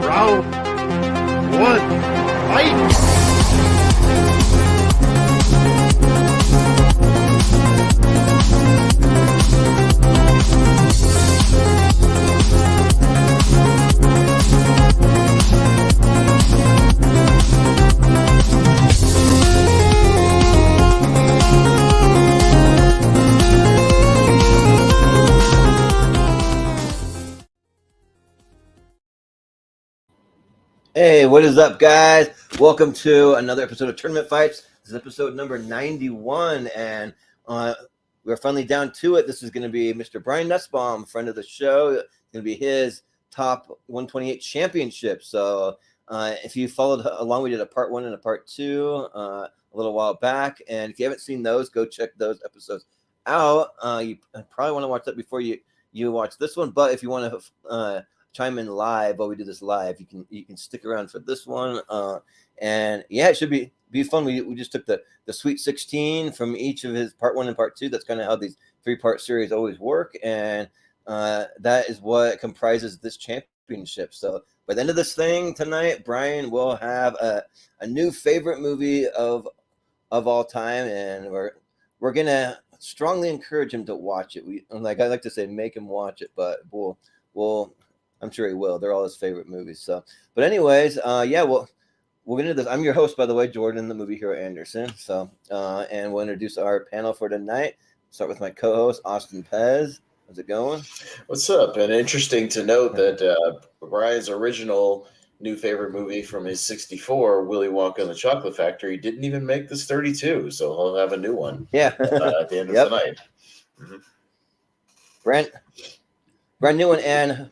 Round one, fight! Hey, what is up, guys? Welcome to another episode of Tournament Fights. This is episode number 91, and we're finally down to it. This is going to be Mr. Brian Nusbaum, friend of the show. It's going to be his top 128 championship. So if you followed along, we did a part 1 and a part 2 a little while back. And if you haven't seen those, go check those episodes out. You probably want to watch that before you watch this one. But if you want to chime in live while we do this live, you can stick around for this one, and yeah, it should be fun. We just took the Sweet 16 from each of his part 1 and part 2. That's kind of how these 3-part series always work, and that is what comprises this championship. So by the end of this thing tonight, Brian will have a new favorite movie of all time, and we're gonna strongly encourage him to watch it. I like to say, make him watch it, but we'll I'm sure he will. They're all his favorite movies. So, but anyways, yeah, we'll get into this. I'm your host, by the way, Jordan, the movie hero Anderson. So, and we'll introduce our panel for tonight. Start with my co-host, Austin Pez. How's it going? What's up? And interesting to note that Brian's original new favorite movie from his 64, Willy Wonka and the Chocolate Factory, didn't even make this 32. So he'll have a new one. Yeah. At the end of the night. Mm-hmm. Brand new one, and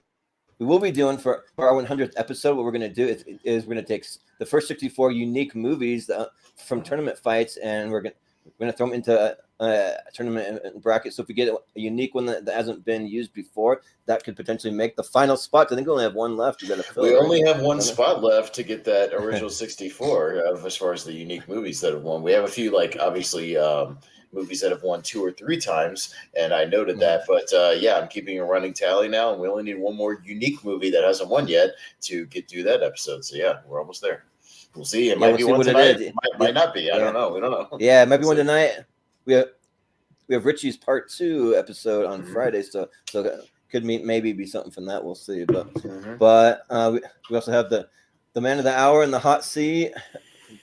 we will be doing for our 100th episode. What we're going to do is we're going to take the first 64 unique movies from tournament fights, and we're going to throw them into a tournament bracket. So if we get a unique one that hasn't been used before, that could potentially make the final spot. I think we only have one left. We only have one spot left to get that original 64 as far as the unique movies that have won. We have a few, obviously, movies that have won 2 or 3 times, and I noted that. But yeah, I'm keeping a running tally now, and we only need one more unique movie that hasn't won yet to get through that episode. So yeah, we're almost there. We'll see. It might be one tonight. It might not be. I don't know. We don't know. Yeah, it might be one tonight. We have Richie's part 2 episode on Friday, so could maybe be something from that. We'll see. But we also have the man of the hour in the hot seat,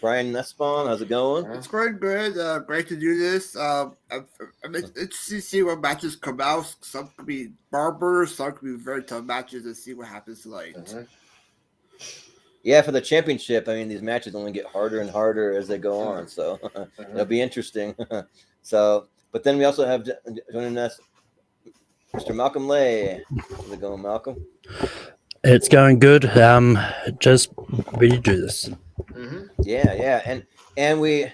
Brian Nussbaum. How's it going? It's going good. Great to do this. Let's see what matches come out. Some could be barbers, some could be very tough matches, and see what happens tonight. Yeah, for the championship, I mean, these matches only get harder and harder as they go on, so it'll be interesting. So, but then we also have joining us Mr. Malcolm Lay. How's it going, Malcolm? It's going good. Just ready to do this. Yeah, and we have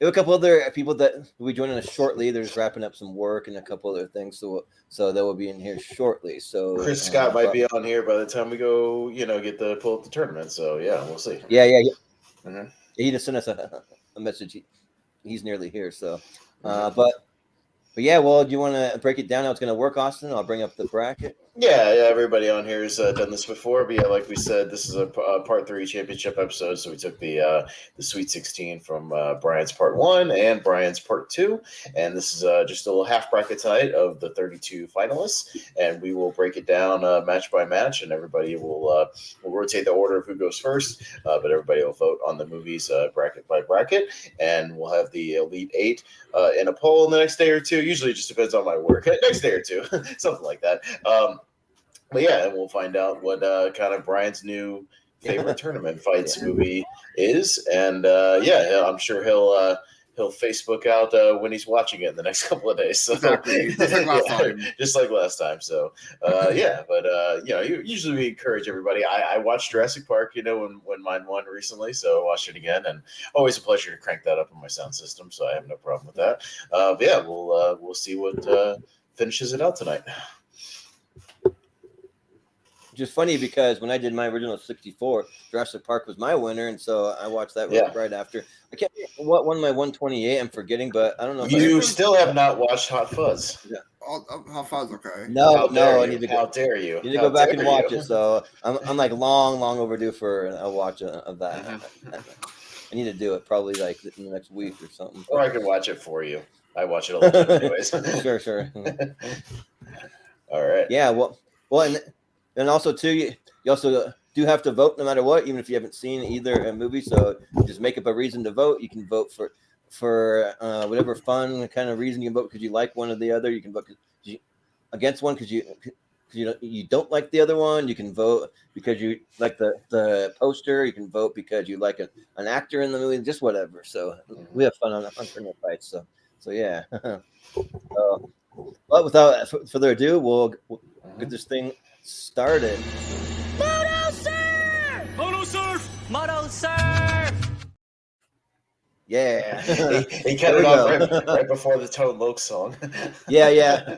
a couple other people that will be joining us shortly. They're just wrapping up some work and a couple other things, so they will be in here shortly. So Chris Scott might be on here by the time we go, get the pull up the tournament. So yeah, we'll see. Yeah. He just sent us a message. He's nearly here. So, but yeah. Well, do you want to break it down how it's going to work, Austin? I'll bring up the bracket. Yeah, everybody on here has done this before, but yeah, like we said, this is a part 3 championship episode, so we took the Sweet 16 from Brian's part 1 and Brian's part 2, and this is just a little half bracket tonight of the 32 finalists, and we will break it down match by match, and everybody will rotate the order of who goes first, but everybody will vote on the movies bracket by bracket, and we'll have the Elite 8 in a poll in the next day or two. Usually it just depends on my work. Next day or two, something like that. But yeah, and we'll find out what kind of Brian's new favorite tournament fights movie is, and I'm sure he'll Facebook out when he's watching it in the next couple of days. So exactly. Just like last time. Just like last time. So usually we encourage everybody. I watched Jurassic Park, when mine won recently, so I watched it again, and always a pleasure to crank that up on my sound system. So I have no problem with that. We'll see what finishes it out tonight. Which is funny because when I did my original 64, Jurassic Park was my winner, and so I watched that right after. I can't remember what won my 128. I'm forgetting, but I don't know. You still have not watched Hot Fuzz. Yeah. how far is okay? No, How dare I you? need to How go. dare you? I need to How go back and dare watch you? it. So I'm like long overdue for a watch of that. Mhm. I need to do it probably like in the next week or something. Or I can watch it for you. I watch it all the time, anyways. Sure. All right. Yeah, well, and also too, you also do have to vote no matter what, even if you haven't seen either movie. So just make up a reason to vote. You can vote for whatever fun kind of reason you can vote because you like one or the other. You can vote against one because you don't like the other one. You can vote because you like the poster. You can vote because you like an actor in the movie. Just whatever. So we have fun on tournament fights. So yeah. But without further ado, we'll get this thing started. Moto surf! Moto surf! Moto surf! Yeah. He cut There it we off go. right before the Tone Loc song. Yeah.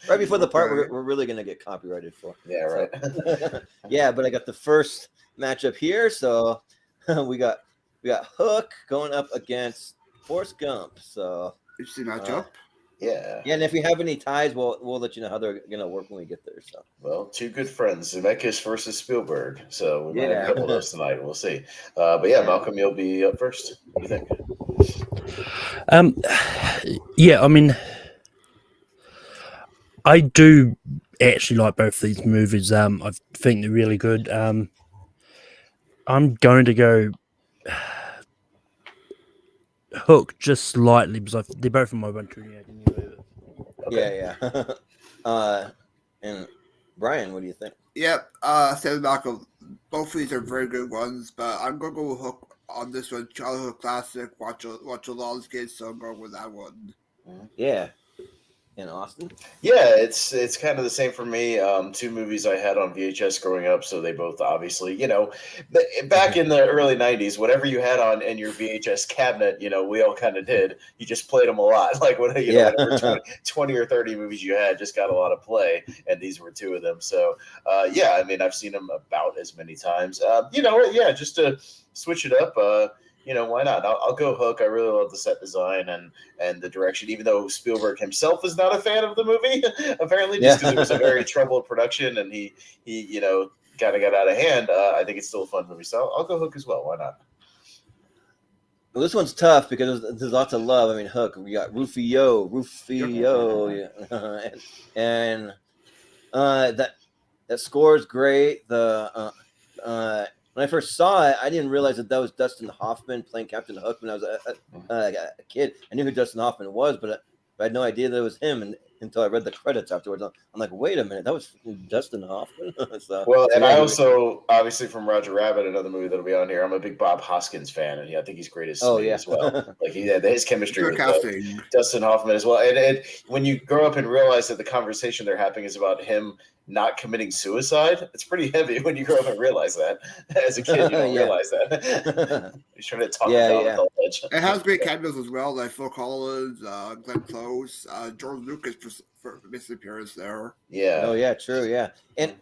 Right before the part Okay. we're really gonna get copyrighted for. Yeah, right. So, yeah, but I got the first matchup here. So we got Hook going up against Forrest Gump. So Interesting matchup. Yeah. yeah, and if we have any ties, we'll let you know how they're gonna work when we get there. So Well, two good friends, Zemeckis versus Spielberg. So we might have a Yeah. couple of those tonight. We'll see. But yeah, Malcolm, you'll be up first. What do you think? Yeah, I mean, I do actually like both these movies. I think they're really good. I'm going to go Hook just slightly because they're both in my 128 anyway. Okay. Yeah. And Brian, what do you think? Yep. Same Malcolm. Both of these are very good ones, but I'm gonna go with Hook on this one. Childhood classic. Watch a lot of kids, so I'm going with that one. Yeah. In Austin? Yeah, it's kind of the same for me. Two movies I had on VHS growing up, so they both obviously, back in the early '90s, whatever you had on in your VHS cabinet, we all kind of did. You just played them a lot, like Yeah. whatever 20 or 30 movies you had just got a lot of play, and these were two of them. So, yeah, I mean, I've seen them about as many times. Yeah, just to switch it up. Why not? I'll go Hook. I really love the set design and the direction, even though Spielberg himself is not a fan of the movie, apparently, just because it was a very troubled production and he kind of got out of hand. I think it's still a fun movie, so I'll go Hook as well. Why not? Well, this one's tough because there's lots of love. I mean, Hook. We got Rufio, yeah. and that score is great. When I first saw it, I didn't realize that was Dustin Hoffman playing Captain Hook when I was a kid. I knew who Dustin Hoffman was, but I had no idea that it was him until I read the credits afterwards. I'm like, wait a minute, that was Dustin Hoffman. I also, obviously, from Roger Rabbit, another movie that'll be on here. I'm a big Bob Hoskins fan, and I think he's great as Smee as well. Like his chemistry with Dustin Hoffman as well. And when you grow up and realize that the conversation they're having is about him not committing suicide, it's pretty heavy when you grow up and realize that. As a kid, you don't realize that. He's trying to talk him down with the ledge. It has great cameos as well, like Phil Collins, Glenn Close, George Lucas for missing appearance there. Yeah. Oh yeah, true. Yeah, and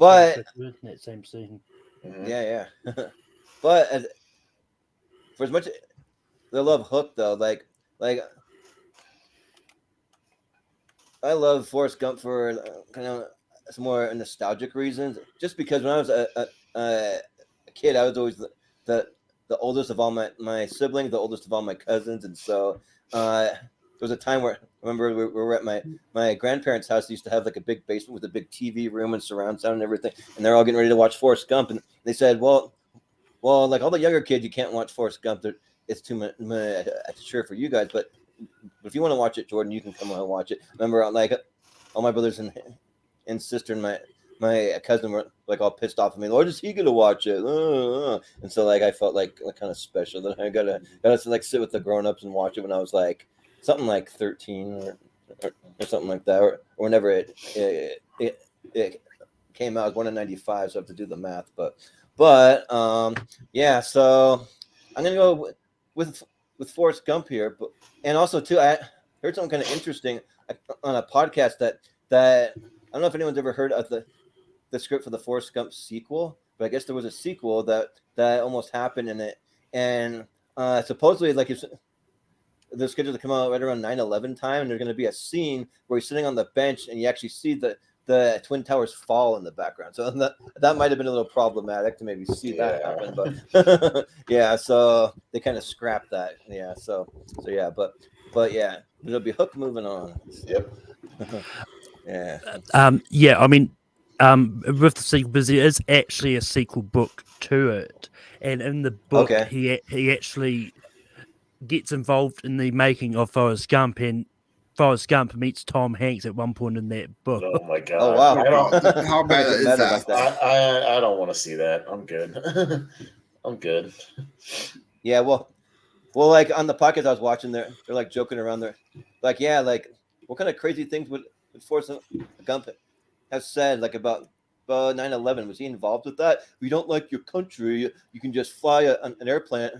but in that same scene. Mm-hmm. Yeah. But for as much I love Hook though, like I love Forrest Gump for kind of some more nostalgic reasons. Just because when I was a kid, I was always the oldest of all my siblings, the oldest of all my cousins, and so there was a time where I remember we were at my grandparents' house. They used to have like a big basement with a big TV room and surround sound and everything, and they're all getting ready to watch Forrest Gump, and they said, well, like all the younger kids, you can't watch Forrest Gump. It's too much, sure for you guys, but if you want to watch it, Jordan, you can come and watch it. Remember, like all my brothers and sister and my cousin were like all pissed off at me. Why is he gonna watch it? And so like I felt like kind of special that I gotta like sit with the grown-ups and watch it when I was like something like 13 or something like that, or whenever it came out. I was born in 95, so I have to do the math. But yeah. So I'm gonna go with Forrest Gump here, and also too, I heard something kind of interesting on a podcast that I don't know if anyone's ever heard of the script for the Forrest Gump sequel, but I guess there was a sequel that almost happened in it, and supposedly like they're scheduled to come out right around 9/11 time, and there's going to be a scene where he's sitting on the bench, and you actually see the Twin Towers fall in the background. So that might have been a little problematic to maybe see that happen, but yeah. So they kind of scrapped that. Yeah. So yeah, but yeah, it'll be Hook moving on. Yep. Yeah. Yeah, I mean, with the sequel, because there is actually a sequel book to it, and in the book, Okay. he actually gets involved in the making of Forrest Gump, and Forrest Gump meets Tom Hanks at one point in that book. Oh my god! Oh wow! I don't. How bad is Meta that? like that. I don't want to see that. I'm good. I'm good. Yeah, well, like on the podcast I was watching, they're like joking around. They're like, yeah, like what kind of crazy things would Forrest Gump have said like about 9/11? Was he involved with that? If you don't like your country, you can just fly an airplane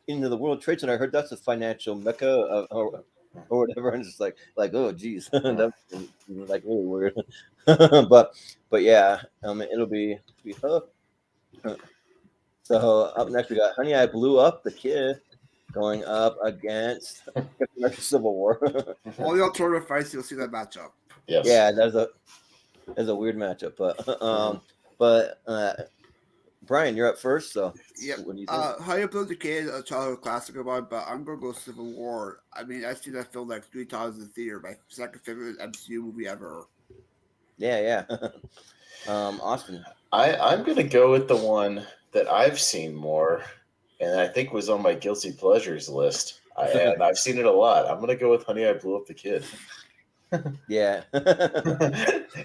into the World Trade Center. I heard that's a financial mecca or whatever. And it's like oh geez, that's like really weird. but yeah, it'll be Hook. So up next we got Honey I Blew Up the Kid going up against American Civil War. All the alternative fights, you'll see that matchup. Yes. Yeah, that's a weird matchup, but Brian, you're up first. So Yep. what do you think? How You Build the Kid, a childhood classic of mine, but I'm gonna go Civil War. I mean, I've seen that film like 3 times in the theater. My second favorite MCU movie ever. Yeah. Austin. I'm gonna go with the one that I've seen more, and I think was on my guilty pleasures list. And I've seen it a lot. I'm gonna go with Honey I Blew Up the Kid. Yeah.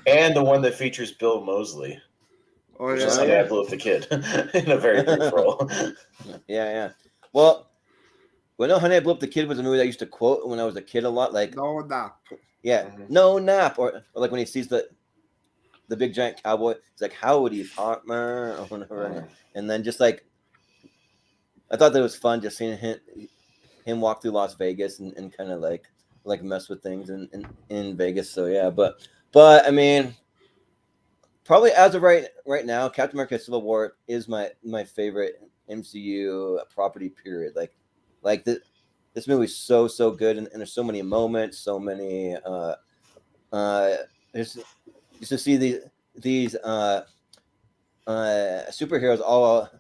And the one that features Bill Moseley. Oh Which yeah. is Honey I Blew Up the Kid in a very brief role. Yeah. Well, no, Honey I Blew Up the Kid was a movie that I used to quote when I was a kid a lot. Like, No, not. yeah, no nap, or like when he sees the big giant cowboy, he's like, "Howdy, partner," or whatever. And then just like, I thought that was fun just seeing him walk through Las Vegas and kind of like mess with things in Vegas. So yeah, but I mean, probably as of right now, Captain America: Civil War is my favorite MCU property. Period. Like this movie's so good, and there's so many moments, so many. Just to see these superheroes all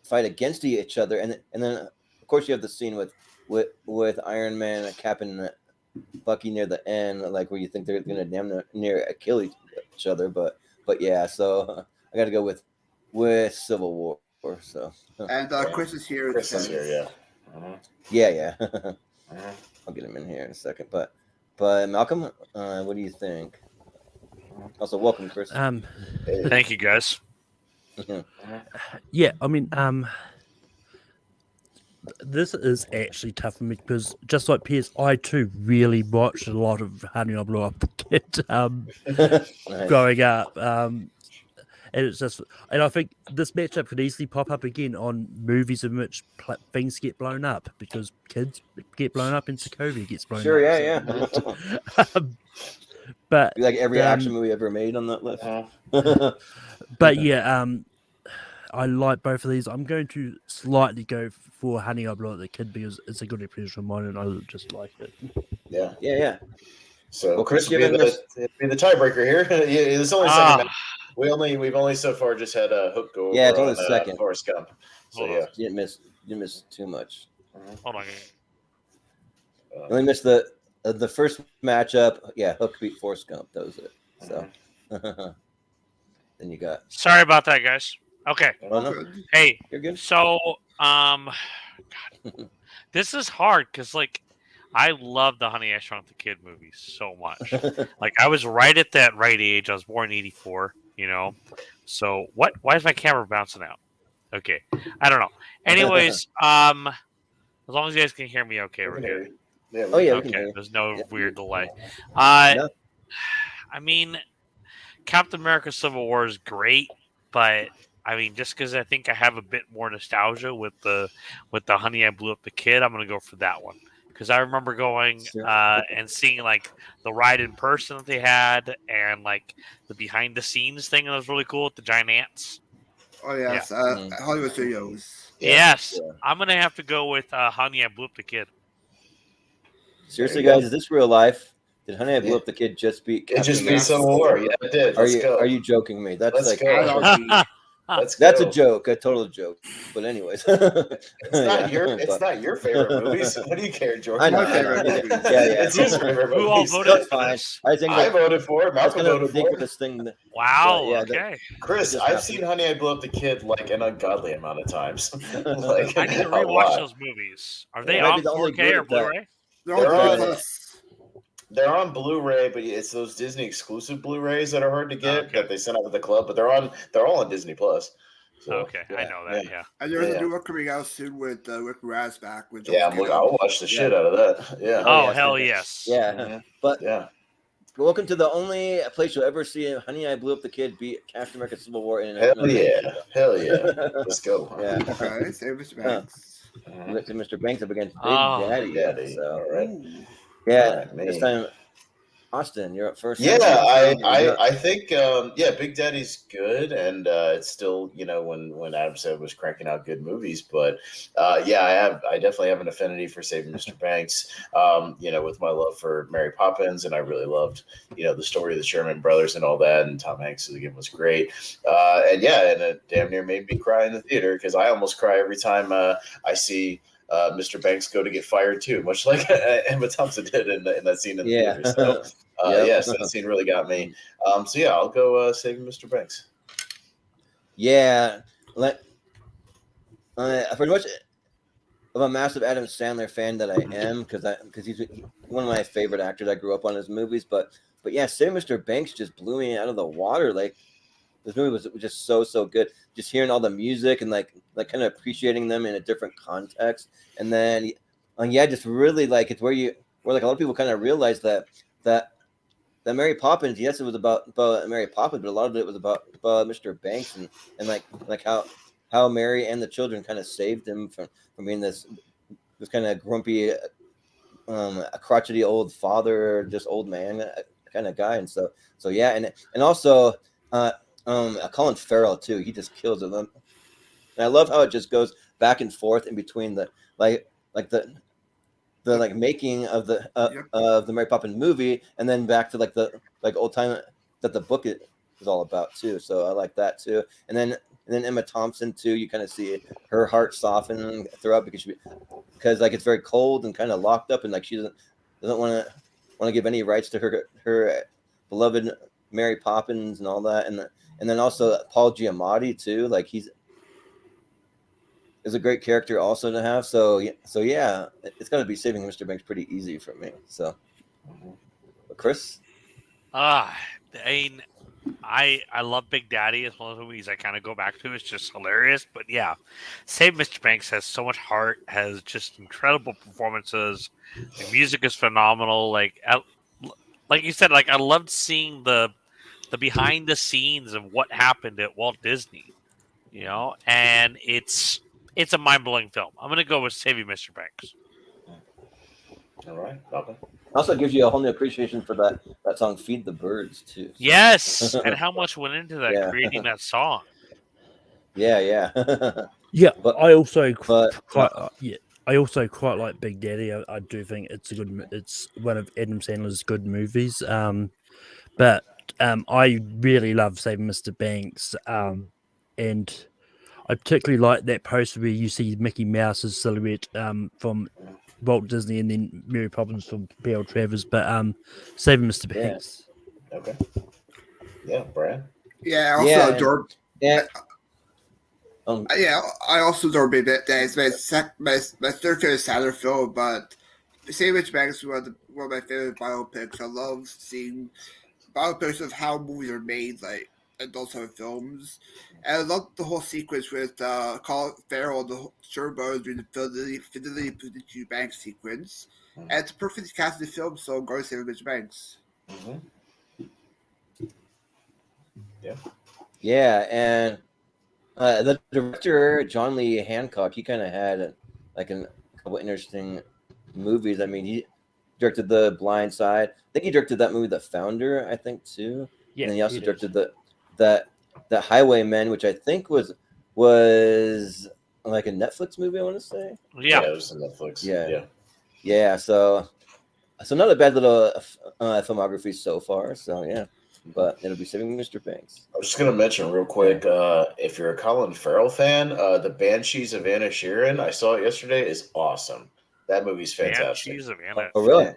fight against each other, and then of course you have the scene with Iron Man, Cap, and Bucky near the end, like where you think they're gonna damn near kill each other, but yeah. So I got to go with Civil War. So And Chris is here. Chris is here, yeah. yeah. I'll get him in here in a second, but Malcolm, what do you think? Also, welcome, Chris. Thank you, guys. Yeah, I mean, this is actually tough for me because just like Pez, I too really watched a lot of Honey I Blew Up the Kid Nice. growing up. And it's just, and I think this matchup could easily pop up again on movies in which things get blown up because kids get blown up and Sokovia gets blown Sure, up. yeah. But Like every action movie ever made on that list. but yeah, I like both of these. I'm going to slightly go for Honey I Blew Up the Kid because it's a good impression of mine and I just like it. Yeah. So Well, Chris, Chris you will be the tiebreaker here. It's only second match. We've only so far just had a Hook go over. Yeah, it's only on, second. Forrest Gump. So Hold yeah, You didn't miss too much. Hold on. You only missed the first matchup. Yeah, Hook beat Forrest Gump. That was it. So then you got. Sorry about that, guys. Okay. Oh no, Hey, you're good. so God, this is hard because like I love the Honey I Shrunk the Kid movies so much. Like I was right at that right age. I was born in '84. So what? Why is my camera bouncing out? Okay, I don't know. Anyways, as long as you guys can hear me, okay, we're good. Yeah, Oh yeah, we can Okay, hear you. there's no weird delay. No. I mean, Captain America: Civil War is great, but I mean, just because I think I have a bit more nostalgia with the Honey I Blew Up the Kid, I'm gonna go for that one because I remember going Sure. and seeing like the ride in person that they had and like the behind the scenes thing that was really cool with the giant ants. Oh yes, Hollywood Studios. Yes, Yeah. I'm gonna have to go with Honey I Blew Up the Kid. Seriously, There you guys, is this real life? Did Honey I Blew Yeah. Up the Kid just beat? It just Captain beat America? Civil War. Yeah, it did. Let's go. Are you joking me? That's Let's like go. Let's go. that's a joke, a total joke. But anyways, It's not your favorite movies. What do you care, Jordan? I know. My favorite movie. Yeah. It's his favorite Who all movies. voted That's for fine. this? I think I voted for it. that's Malcolm kind of a voted for it. ridiculous thing. Wow. Yeah, okay. Chris, just I've happened. seen Honey, I Blew Up the Kid like an ungodly amount of times. Like, I need to a rewatch lot. those movies. Are they It might on be the only 4K good or at that. Blu-ray? They're They're on on- Plus. They're on Blu-ray, but it's those Disney exclusive Blu-rays that are hard to get Okay. that they send out with the club. But they're all on Disney Plus. So, Okay, I know that. Yeah. And there's Yeah. a new one coming out soon with Rick Moranis back. Yeah, I'll watch the shit out of that. Yeah. Oh, Oh, yeah, hell so- yes. Yeah, Mhm. but Yeah. welcome to the only place you'll ever see Honey I Blew Up the Kid beat Captain America Civil War in Hell yeah. Hell yeah. Let's go. Yeah. Okay, save Mr. Banks. Mhm. We went to Mr. Banks up against Big Oh, Daddy. Daddy. So All right. yeah, All right, this me. time, Austin, you're up first. Yeah, Yeah. I think Big Daddy's good, and it's still when Adam said was cranking out good movies, but I definitely have an affinity for Saving Mr. Banks, with my love for Mary Poppins, and I really loved the story of the Sherman brothers and all that, and Tom Hanks again was great, and it damn near made me cry in the theater because I almost cry every time I see Mr. Banks go to get fired too, much like Emma Thompson did in that scene in the theater. So, Yep. so that scene really got me. I'll go Saving Mr. Banks. Yeah, like pretty much. I'm a massive Adam Sandler fan that I am because he's one of my favorite actors. I grew up on his movies, but yeah, Saving Mr. Banks just blew me out of the water. Like this movie was just so good. Just hearing all the music and like kind of appreciating them in a different context, and then just really like it's where like a lot of people kind of realize that Mary Poppins, yes, it was about Mary Poppins, but a lot of it was about Mr. Banks and like how Mary and the children kind of saved him from being this kind of grumpy, a crotchety old father, just old man kind of guy, and so yeah, and also Colin Farrell too. He just kills it. And I love how it just goes back and forth in between the making of the Mary Poppins movie, and then back to the old time that the book is all about too. So I like that too. And then Emma Thompson too. You kind of see her heart soften throughout because it's very cold and kind of locked up, and like she doesn't want to give any rights to her beloved Mary Poppins and all that. And then also Paul Giamatti too. Like is a great character also to have. So yeah, it's going to be Saving Mr. Banks pretty easy for me. So, Chris? I love Big Daddy. It's one of the movies I kind of go back to. It's just hilarious. But yeah, Save Mr. Banks has so much heart, has just incredible performances. The music is phenomenal. Like you said, like I loved seeing the behind the scenes of what happened at Walt Disney, and it's a mind-blowing film. I'm going to go with Saving Mr. Banks. All right, Malcolm. Also gives you a whole new appreciation for that song "Feed the Birds" too. Yes, and how much went into that, Yeah. creating that song. Yeah. Yeah, But- I also but- I also quite like Big Daddy. I do think it's one of Adam Sandler's good movies. But I really love Saving Mr. Banks. And I particularly like that poster where you see Mickey Mouse's silhouette from Walt Disney and then Mary Poppins from P.L. Travers. But Saving Mr. Yeah. Banks. Okay. Yeah, Brad. Yeah, I also Yeah, adore. Yeah. I also adore Big Daddy. It's my third favorite Sandler film, but Saving Mr. Banks is one of my favorite biopics. I love seeing biopics of how movies are made, like adult films. And I love the whole sequence with Colin Farrell and the Sherman brothers doing the Fidelity to Bank sequence. And it's perfectly cast in the film, so I'm going to Saving Mr. Banks. Mm-hmm. Yeah, and the director John Lee Hancock, he kind of had a couple interesting movies. I mean, he directed The Blind Side. I think he directed that movie, The Founder. I think too. Yeah, and then he also he did. directed the Highwaymen, which I think was like a Netflix movie. I want to say. Yeah. It was on Netflix. Yeah. So So not a bad little filmography so far. So yeah, but it'll be Saving Mr. Banks. I was just gonna mention real quick, if you're a Colin Farrell fan, the Banshees of Anna Sheeran, I saw it yesterday, is awesome. That movie's fantastic. Banshees of Anna. Oh really?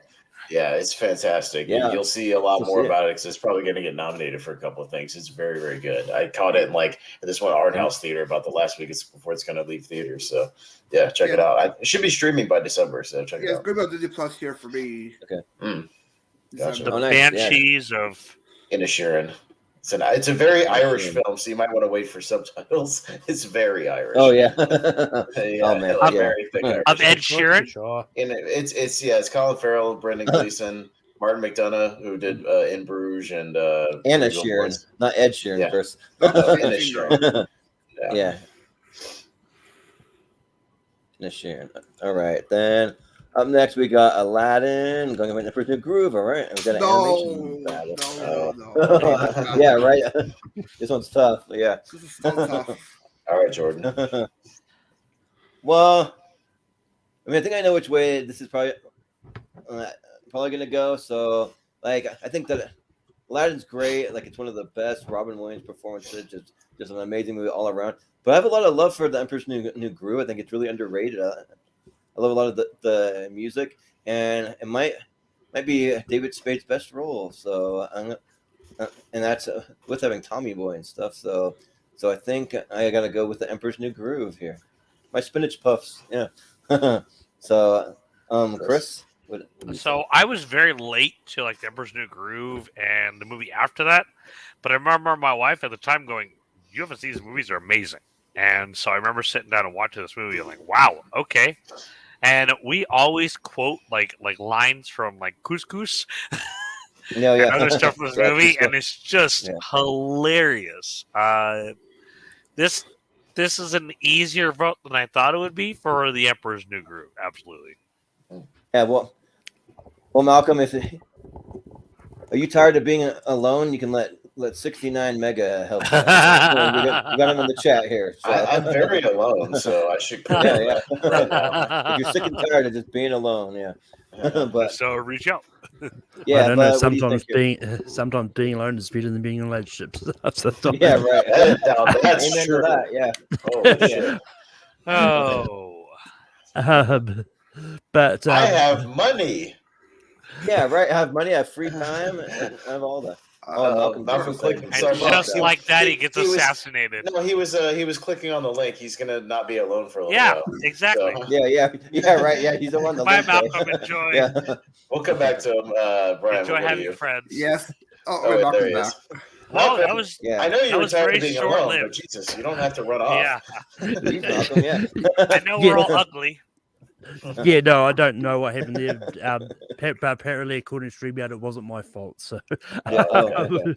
Yeah, it's fantastic. Yeah. You'll see a lot We'll more see it. about it because it's probably going to get nominated for a couple of things. It's very, very good. I caught it in this one art house theater about the last week before it's going to leave theaters. So yeah, check it out. It should be streaming by December. So check it Yeah, out. it's good about Disney Plus here for me. Gotcha. The Oh, nice. Yeah. Banshees of. Anna Sheeran. It's a very Irish film, so you might want to wait for subtitles. It's very Irish. Oh yeah. Yeah, Oh, man. it's Yeah. very thick Irish. Of Ed Sheeran? Sure. And it's Colin Farrell, Brendan Gleeson, Martin McDonough, who did In Bruges and Anna Three Sheeran, Billboards. not Ed Sheeran Yeah. first. Anna Sheeran. Yeah. Anna Sheeran. All right, then up next we got Aladdin. Going to Emperor's New Groove. All right, we got an animation battle. No. Yeah, right. This one's tough. Yeah. This is so tough. All right, Jordan. Well, I mean, I think I know which way this is probably going to go. So, I think that Aladdin's great. It's one of the best Robin Williams performances. Just an amazing movie all around. But I have a lot of love for the Emperor's New Groove. I think it's really underrated. I love a lot of the music, and it might be David Spade's best role. So, and that's with having Tommy Boy and stuff. So I think I got to go with the Emperor's New Groove here. My spinach puffs, yeah. So, Chris. What So I was very late to the Emperor's New Groove and the movie after that, but I remember my wife at the time going, "You haven't seen these movies; they're amazing." And so I remember sitting down and watching this movie, and wow, okay. And we always quote lines from Couscous No, yeah. and other stuff from this Yeah, movie, Couscous. and it's just hilarious. This is an easier vote than I thought it would be for the Emperor's New Groove. Absolutely. Yeah, well, Malcolm, are you tired of being alone? You can let 69 Mega help. You got him in the chat here. So. I'm very alone, so I should quit Yeah. right now. If you're sick and tired of just being alone, yeah. But So reach out. yeah, I don't but know. what do you think here? Sometimes being alone is better than being in relationships. Yeah, right. That's Amen true. to that. Yeah. Holy shit. Oh. But I have money. Yeah, right. I have money. I have free time. I have all that. Malcolm clicking. And Sorry, just Malcolm. like that, he gets He was- assassinated. No, he was clicking on the link. He's gonna not be alone for a little Yeah, while. exactly. So, Yeah, right. Yeah, he's the one. Bye, Malcolm. Enjoy. Yeah. we'll come back to him. Brian, Enjoy what about having you? friends. Yes. Oh, Oh, wait, wait, there Malcolm he back. is. Well, Malcolm, that was Yeah. I know you that were was tired very of being alone, short-lived. but Jesus, you don't have to run off. yeah. He's Malcolm. Yeah. I know we're all ugly. yeah, no, I don't know what happened there. But apparently, according to StreamYard, it wasn't my fault. So, Yeah, okay.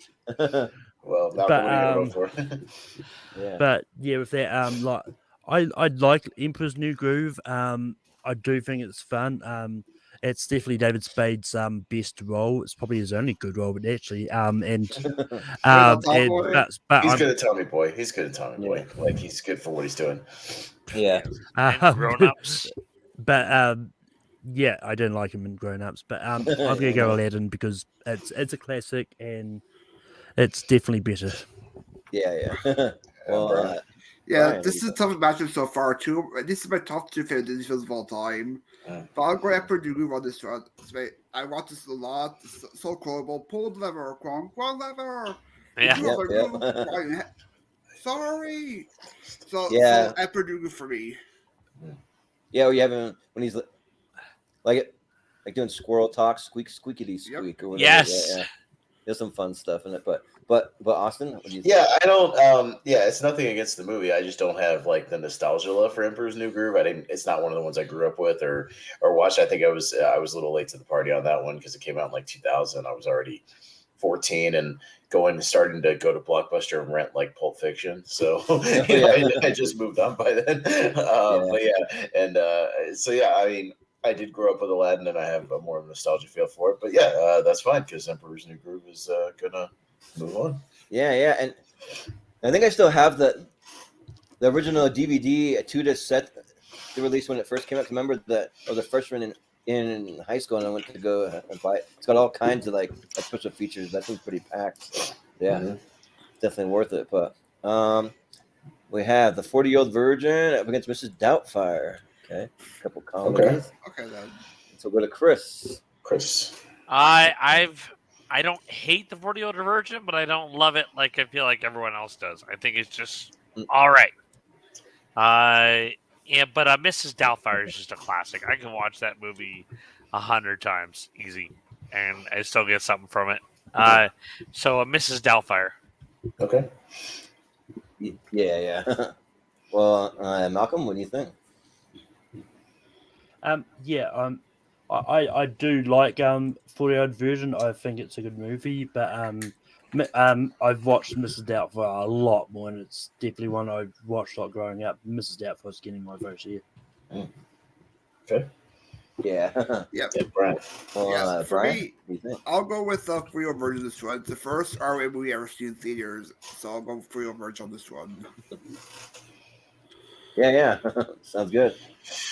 Well, Malcolm, But, what are you gonna vote for? Yeah. but yeah, with that, I like Emperor's New Groove. I do think it's fun. It's definitely David Spade's best role. It's probably his only good role, but actually, but He's I'm, good at Tommy Boy. He's good at Tommy Boy. He's good for what he's doing. Yeah. And grown-ups. But yeah, I didn't like him in Grown Ups. But I'm gonna go Aladdin because it's a classic and it's definitely better. Yeah. Well, Brian. Yeah, Brian, this is a tough matchup so far, too. This is my top 2 favorite Disney films of all time. But I'll go Emperor New Groove on this one. I watch this a lot. It's so quotable. Pull the lever, Kwong lever. Yeah. You have a Yep. groove, Brian. Sorry. So Emperor New Groove for me. Yeah, we have him when he's like doing squirrel talk, squeakity squeak or whatever. Yes. Yeah. There's some fun stuff in it, but Austin, what do you think? Yeah, I don't. It's nothing against the movie. I just don't have the nostalgia love for Emperor's New Groove. It's not one of the ones I grew up with or watched. I think I was a little late to the party on that one because it came out in 2000. I was already 14 and starting to go to Blockbuster and rent Pulp Fiction. So I just moved on by then. But yeah, and I mean, I did grow up with Aladdin, and I have a more nostalgia feel for it. But yeah, that's fine because Emperor's New Groove is gonna move on. Yeah, and I think I still have the original DVD 2-disc set they released when it first came out. Remember the first one in high school, and I went to go and buy it. It's got all kinds of like special features. That thing's pretty packed. So, yeah, definitely worth it. But we have the 40-Year-Old Virgin up against Mrs. Doubtfire. Okay, a couple comedies. Okay then. So we'll go to Chris. I don't hate the 40-Year-Old Virgin, but I don't love it like I feel like everyone else does. I think it's just all right. But Mrs. Doubtfire is just a classic. I can watch that movie 100 times easy, and I still get something from it. So Mrs. Doubtfire. Okay. Yeah. Well, Malcolm, what do you think? I do like 40-Year-Old Virgin. I think it's a good movie, but I've watched Mrs. Doubtfire a lot more, and it's definitely one I watched a lot growing up. Mrs. Doubtfire's getting my vote here. Okay. Yeah. Yep. Yeah, Brian. Well, For Brian, me, what do you think? I'll go with the 40-Year-Old Virgin this one. It's the first R-rated movie I ever seen in theaters, so I'll go 40-Year-Old Virgin on this one. Yeah. Sounds good.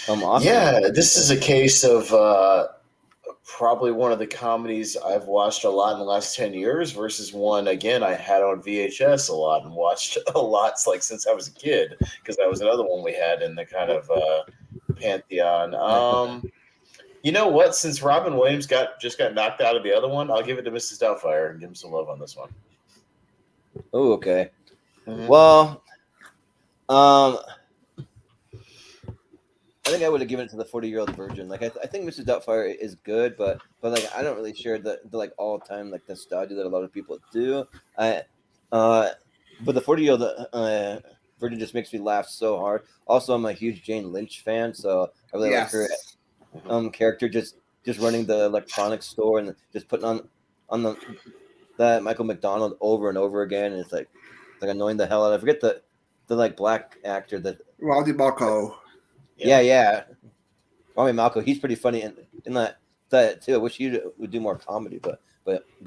Awesome. Yeah, this is a case of probably one of the comedies I've watched a lot in the last 10 years versus one, again, I had on VHS a lot and watched a lot like since I was a kid, because that was another one we had in the kind of pantheon. You know what? Since Robin Williams just got knocked out of the other one, I'll give it to Mrs. Doubtfire and give him some love on this one. Oh, okay. Well, I think I would have given it to the 40-Year-Old Virgin. Like I think Mrs. Doubtfire is good, but like I don't really share the like all time like nostalgia that a lot of people do. But the 40-Year-Old Virgin just makes me laugh so hard. Also, I'm a huge Jane Lynch fan, so I really like her character just running the electronics store and just putting on that Michael McDonald over and over again, and it's like annoying the hell out. I forget the like black actor that Rodney Malco. Yeah. Rami Malco, he's pretty funny in that too. I wish he would do more comedy, but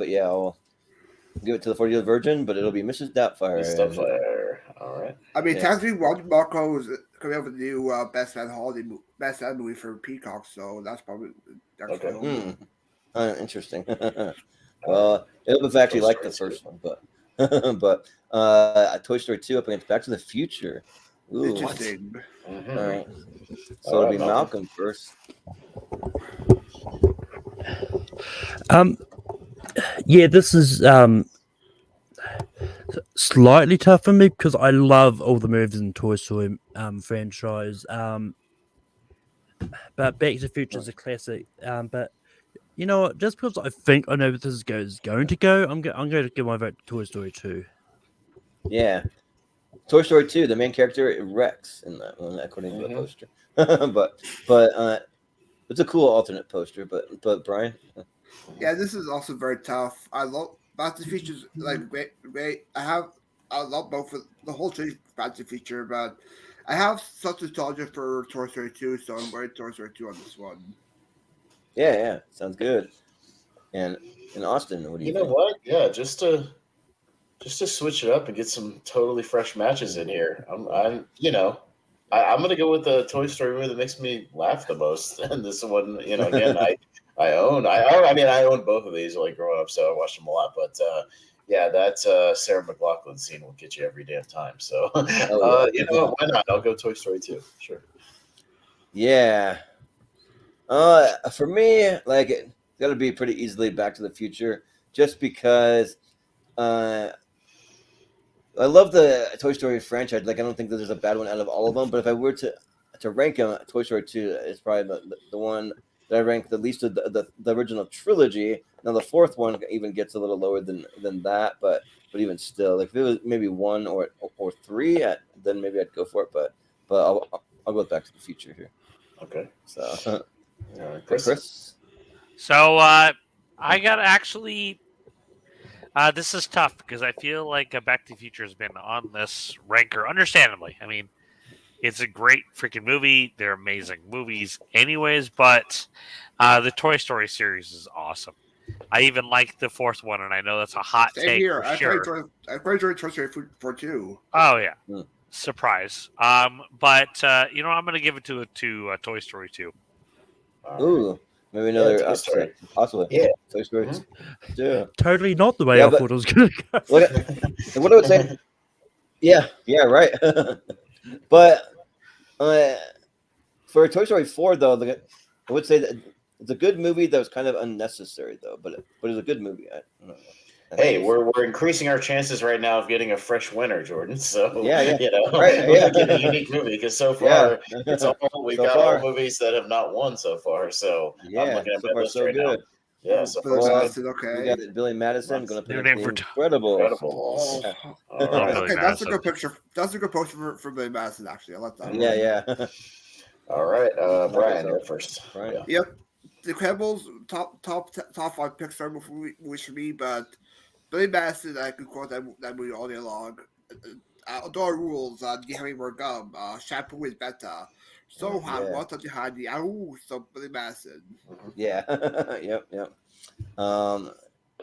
yeah, I'll give it to the 40-Year-Old Virgin, but it'll be Mrs. Doubtfire. Mrs. Doubtfire. All right. I mean, technically, Rodney Malco is coming up with a new Best Man movie for Peacock, so that's probably Okay. Interesting. Well, it'll actually like the first one, but Toy Story 2 up against Back to the Future. Ooh, interesting. All right. So it'll be Malcolm first. Yeah, this is slightly tough for me because I love all the movies in Toy Story franchise. But Back to the Future is a classic. But you know what? Just because I think I know where this is going to go, I'm going to give my vote to Toy Story 2. Yeah. Toy Story 2, the main character Rex in that one, according to the poster. but it's a cool alternate poster. But Brian, yeah, this is also very tough. I love Back to the Future, like great. I love both of the whole series Back to the Future, but I have such nostalgia for Toy Story 2, so I'm going Toy Story 2 on this one. Yeah, sounds good. And in Austin, what do you think? You know what? Yeah, just to switch it up and get some totally fresh matches in here. I'm gonna go with the Toy Story movie that makes me laugh the most. And this one, again, I own both of these like growing up, so I watched them a lot. But that Sarah McLachlan scene will get you every damn time. So why not? I'll go Toy Story 2. Sure. Yeah. For me, like it's got to be pretty easily Back to the Future, just because. I love the Toy Story franchise. Like, I don't think that there's a bad one out of all of them. But if I were to rank them, Toy Story 2 is probably the one that I rank the least of the original trilogy. Now, the fourth one even gets a little lower than that. But even still, like if it was maybe 1 or 3, then maybe I'd go for it. But I'll go Back to the Future here. Okay. So, Chris. So I got actually. This is tough because I feel like Back to the Future has been on this ranker, understandably. I mean, it's a great freaking movie. They're amazing movies anyways, but the Toy Story series is awesome. I even like the fourth one, and I know that's a hot take Here. for sure. I played Toy Story 4 too. Oh, yeah. Surprise. But, I'm going to give it to Toy Story 2. Ooh. Maybe another Toy Story. possibly. Yeah. Toy Story 2. Totally not the way Yeah, I but- thought it was going to go. Look at what I would say. Yeah, right. But for Toy Story 4, though, I would say that it's a good movie that was kind of unnecessary, though. But it's a good movie. I don't know. Hey, we're increasing our chances right now of getting a fresh winner, Jordan. So Yeah. you know, Right, we're yeah. getting a unique movie because so far it's all we've So got far. all movies that have not won so far. So I'm Yeah, looking at so my far list so right now. good. Yeah, so Billy far so good. Madison, We okay. got Billy Madison going to New play name the for Incredibles. Incredibles. Yeah. All right. Billy Okay, that's a Madison. good picture. That's a good poster for Billy Madison, actually. I like that. Yeah. All right, Brian, so. you're first. Brian. Yeah. Yep. The Incredibles, top 5 Pixar movies for me, but Billy Madison, I could quote that movie all day long. Adore rules, Gary Gump, shampoo is better. So hot, Yeah. what touch behind the so Billy Madison. Yeah. Yep. And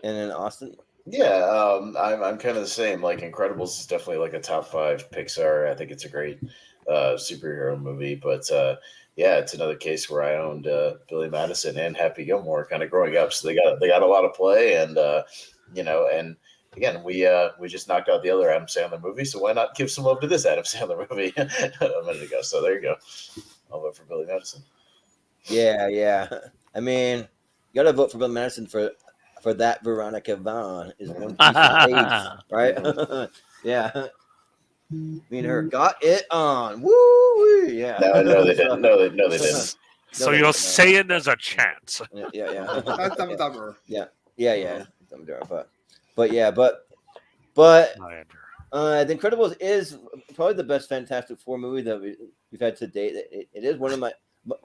then Austin. Yeah, I'm kind of the same. Like Incredibles is definitely like a top 5 Pixar. I think it's a great superhero movie, but yeah, it's another case where I owned Billy Madison and Happy Gilmore kind of growing up, so they got a lot of play, and you know, and again, we just knocked out the other Adam Sandler movie, so why not give some love to this Adam Sandler movie a minute ago? So there you go. I'll vote for Billy Madison. Yeah. I mean, you got to vote for Billy Madison for that Veronica Vaughn is one piece of ace, right? Yeah. Me and her got it on. Woo! Yeah. No, they didn't. No, they didn't. So you're saying there's a chance? Yeah. That's dumber. Yeah. But yeah, but No, Andrew. The Incredibles is probably the best Fantastic Four movie that we've had to date. It is one of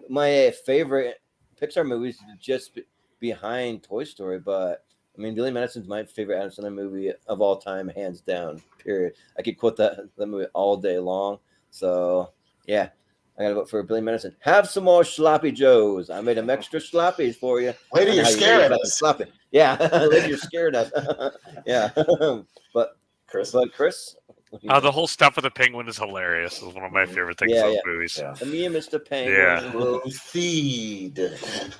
my favorite Pixar movies, just behind Toy Story. But I mean, Billy Madison's my favorite Adam Sandler movie of all time, hands down. Period. I could quote that movie all day long. So yeah, I gotta vote for Billy Madison. Have some more sloppy joes. I made them extra sloppies for you. Lady, you're How you scaring make us. Sloppy. Yeah, lady, you're scared us. Yeah, but Chris. The whole stuff with the penguin is hilarious. It's one of my favorite things about movies. Yeah. Me and Mr. Penguin. Yeah. Proceed.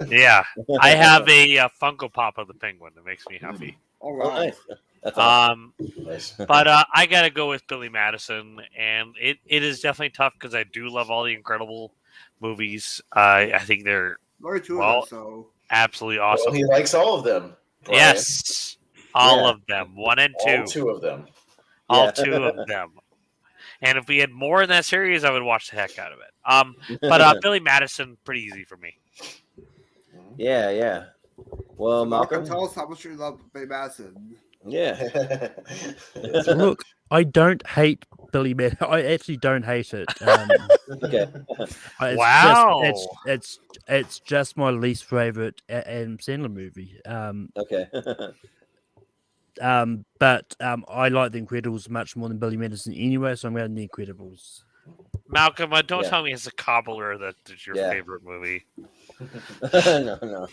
Yeah, I have a Funko Pop of the penguin. That makes me happy. Oh, Oh, wow. nice. That's awesome. Nice. But I gotta go with Billy Madison, and it is definitely tough because I do love all the Incredible movies. I think they're Only two Well, of them, so. absolutely Well, awesome. he likes all of them. Brian. Yes, all Yeah. of them, 1 and 2, All 2 of them. all Yeah. 2 of them. And if we had more in that series, I would watch the heck out of it. But Billy Madison, pretty easy for me. Yeah. Well, Malcolm, Malcolm. tell us how much you love Billy Madison. Yeah. Look, I don't hate Billy Madison. I actually don't hate it. Okay. It's Wow. it's just my least favorite Adam Sandler movie. Okay. But I like The Incredibles much more than Billy Madison anyway, so I'm going The Incredibles. Malcolm, don't Yeah. tell me it's a cobbler that is your Yeah. favorite movie. No. No,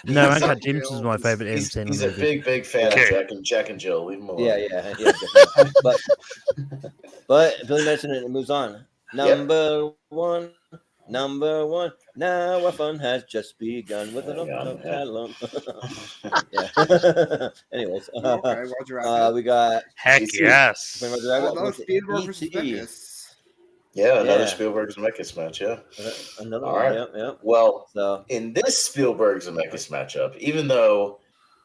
He's- Uncut Gems is my favorite Adam Sandler He's a movie. big fan Okay. of Jack and Jill. Leave him alone. Yeah. Definitely. But Billy Madison, it moves on. Number one. Now our fun has just begun with an talent. Yeah. Anyways, Okay, Roger Rabbit. we got Heck E.T. yes. Roger Rabbit Another with Spielberg versus E.T.. Zemeckis. Yeah, another Yeah. Spielberg Zemeckis match. Yeah. Another All one. right. Yep. Well, So in this Spielberg Zemeckis matchup, even though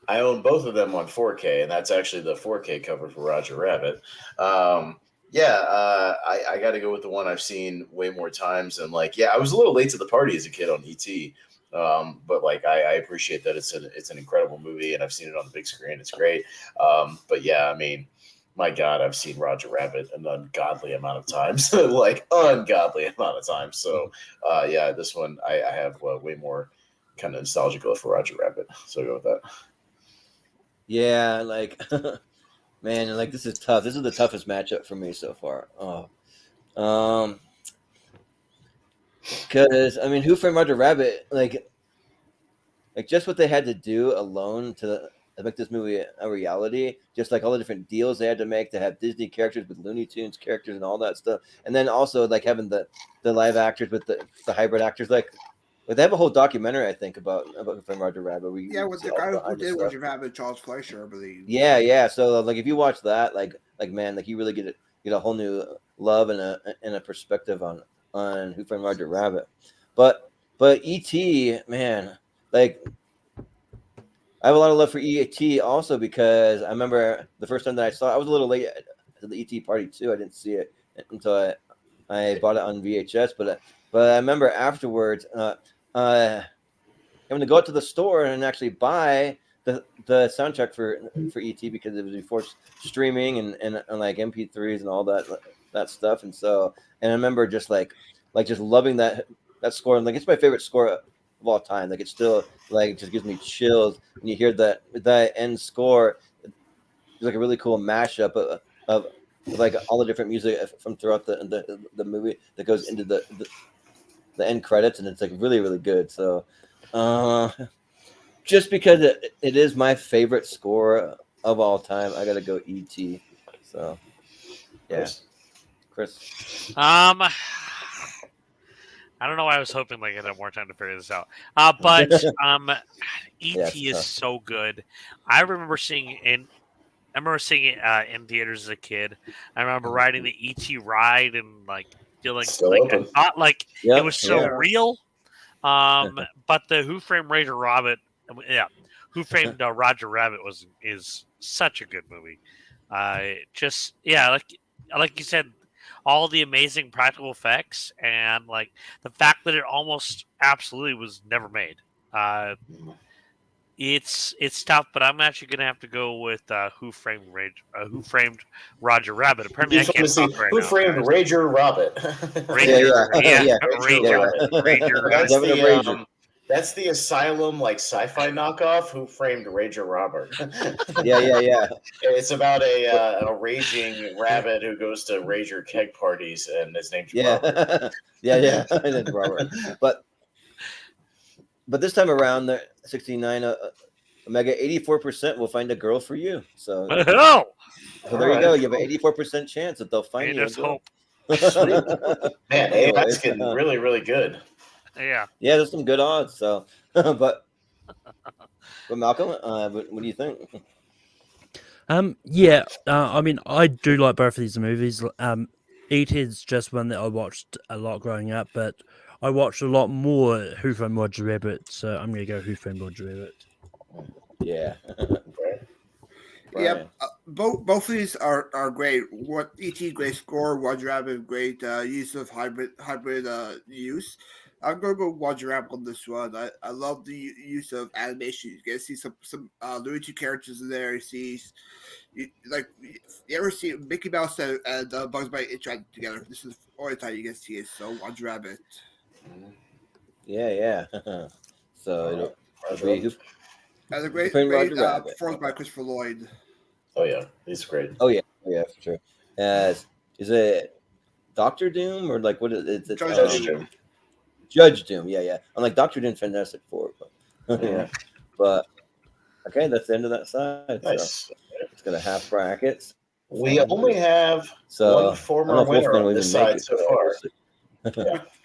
I own both of them on 4K, and that's actually the 4K cover for Roger Rabbit. I got to go with the one I've seen way more times. And I was a little late to the party as a kid on E.T., but I appreciate that it's an incredible movie, and I've seen it on the big screen. It's great. But yeah, I mean, my God, I've seen Roger Rabbit an ungodly amount of times, ungodly amount of times. So this one I have way more kind of nostalgic love for Roger Rabbit. So I'll go with that. yeah, man, this is tough. This is the toughest matchup for me so far. Because I mean, Who Framed Roger Rabbit? Like just what they had to do alone to make this movie a reality. Just like all the different deals they had to make to have Disney characters with Looney Tunes characters and all that stuff, and then also having the live actors with the hybrid actors. But they have a whole documentary, I think, about Who Framed Roger Rabbit. Yeah, with see the all guy who behind the did stuff. Roger Rabbit, Charles Fleischer, I believe. Yeah. So like, if you watch that, like man, like you really get a whole new love and a perspective on Who Framed Roger Rabbit. But E.T., man, like I have a lot of love for E.T. also because I remember the first time that I saw it, I was a little late to the E.T. party too. I didn't see it until I bought it on VHS, but I remember afterwards having to go out to the store and actually buy the soundtrack for ET because it was before streaming and like MP3s and all that stuff. And I remember just like just loving that score. And like it's my favorite score of all time. Like it's still like it just gives me chills when you hear that end score. It's like a really cool mashup of like all the different music from throughout the movie that goes into the end credits, and it's like really, really good. So just because it is my favorite score of all time, I gotta go E.T. So yeah, Chris. I don't know why I was hoping like I'd have more time to figure this out. But E.T. is so good. I remember seeing it in theaters as a kid. I remember riding the E.T. ride and like feeling like I thought like it was so real. But the Who Framed Roger Rabbit, Who Framed Roger Rabbit is such a good movie. Like you said, all the amazing practical effects and like the fact that it almost absolutely was never made. It's tough, but I'm actually gonna have to go with Who Framed Roger Rabbit. Apparently, I can't talk right now. Who Framed Roger Rabbit? That's the Asylum like sci-fi knockoff. Who Framed Roger Rabbit? Yeah. It's about a raging rabbit who goes to rager keg parties, and his name's Robert. yeah. And Robert, but this time around, the 69 Omega 84% will find a girl for you. So, so there you go. You have an 84% chance that they'll find you. Just hope. Man, AI's getting really, really good. Yeah, there's some good odds. So, but Malcolm, what do you think? I mean, I do like both of these movies. E.T. is just one that I watched a lot growing up, but I watched a lot more Who Framed Roger Rabbit, so I'm going to go Who Framed Roger Rabbit. Yeah. Yep. Both of these are great. What E.T. great score, Roger Rabbit great use of hybrid use. I'm gonna go Roger Rabbit on this one. I love the use of animation. You get to see some Looney Tunes characters in there. You ever see Mickey Mouse and Bugs Bunny interacting together? This is the only time you get to see it. So Roger Rabbit. Yeah. So it'll be That's a great performance by Christopher Lloyd. Oh yeah, he's great. Oh yeah, for sure. Is it Doctor Doom or like what is it? Judge Doom. Judge Doom. Yeah. I'm like Doctor Doom, Fantastic Four, but yeah. But okay, that's the end of that side. Nice. So it's got a half brackets. We only have one former winner on this side so far.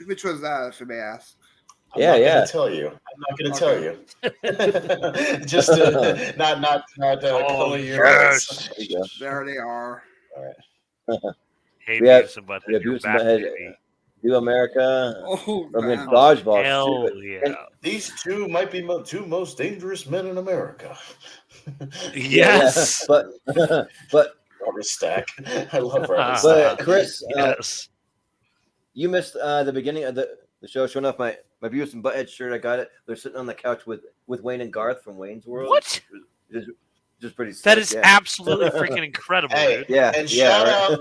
Which was that, if I may ask? I'm not going to tell you. I'm not going to tell you. Just not color your eyes. There they are. All right. Hey, Beavis and Butthead, you're back, baby. Do America. Man. Dodgeball. Hell yeah. And these two might be two most dangerous men in America. Yes. But Robert Stack. I love Robert Stack. But Chris, yes. You missed the beginning of the show showing off my Beavis and Butthead shirt. I got it. They're sitting on the couch with Wayne and Garth from Wayne's World. What? Just pretty sick. That is absolutely freaking incredible. Hey, dude. Yeah. And shout out.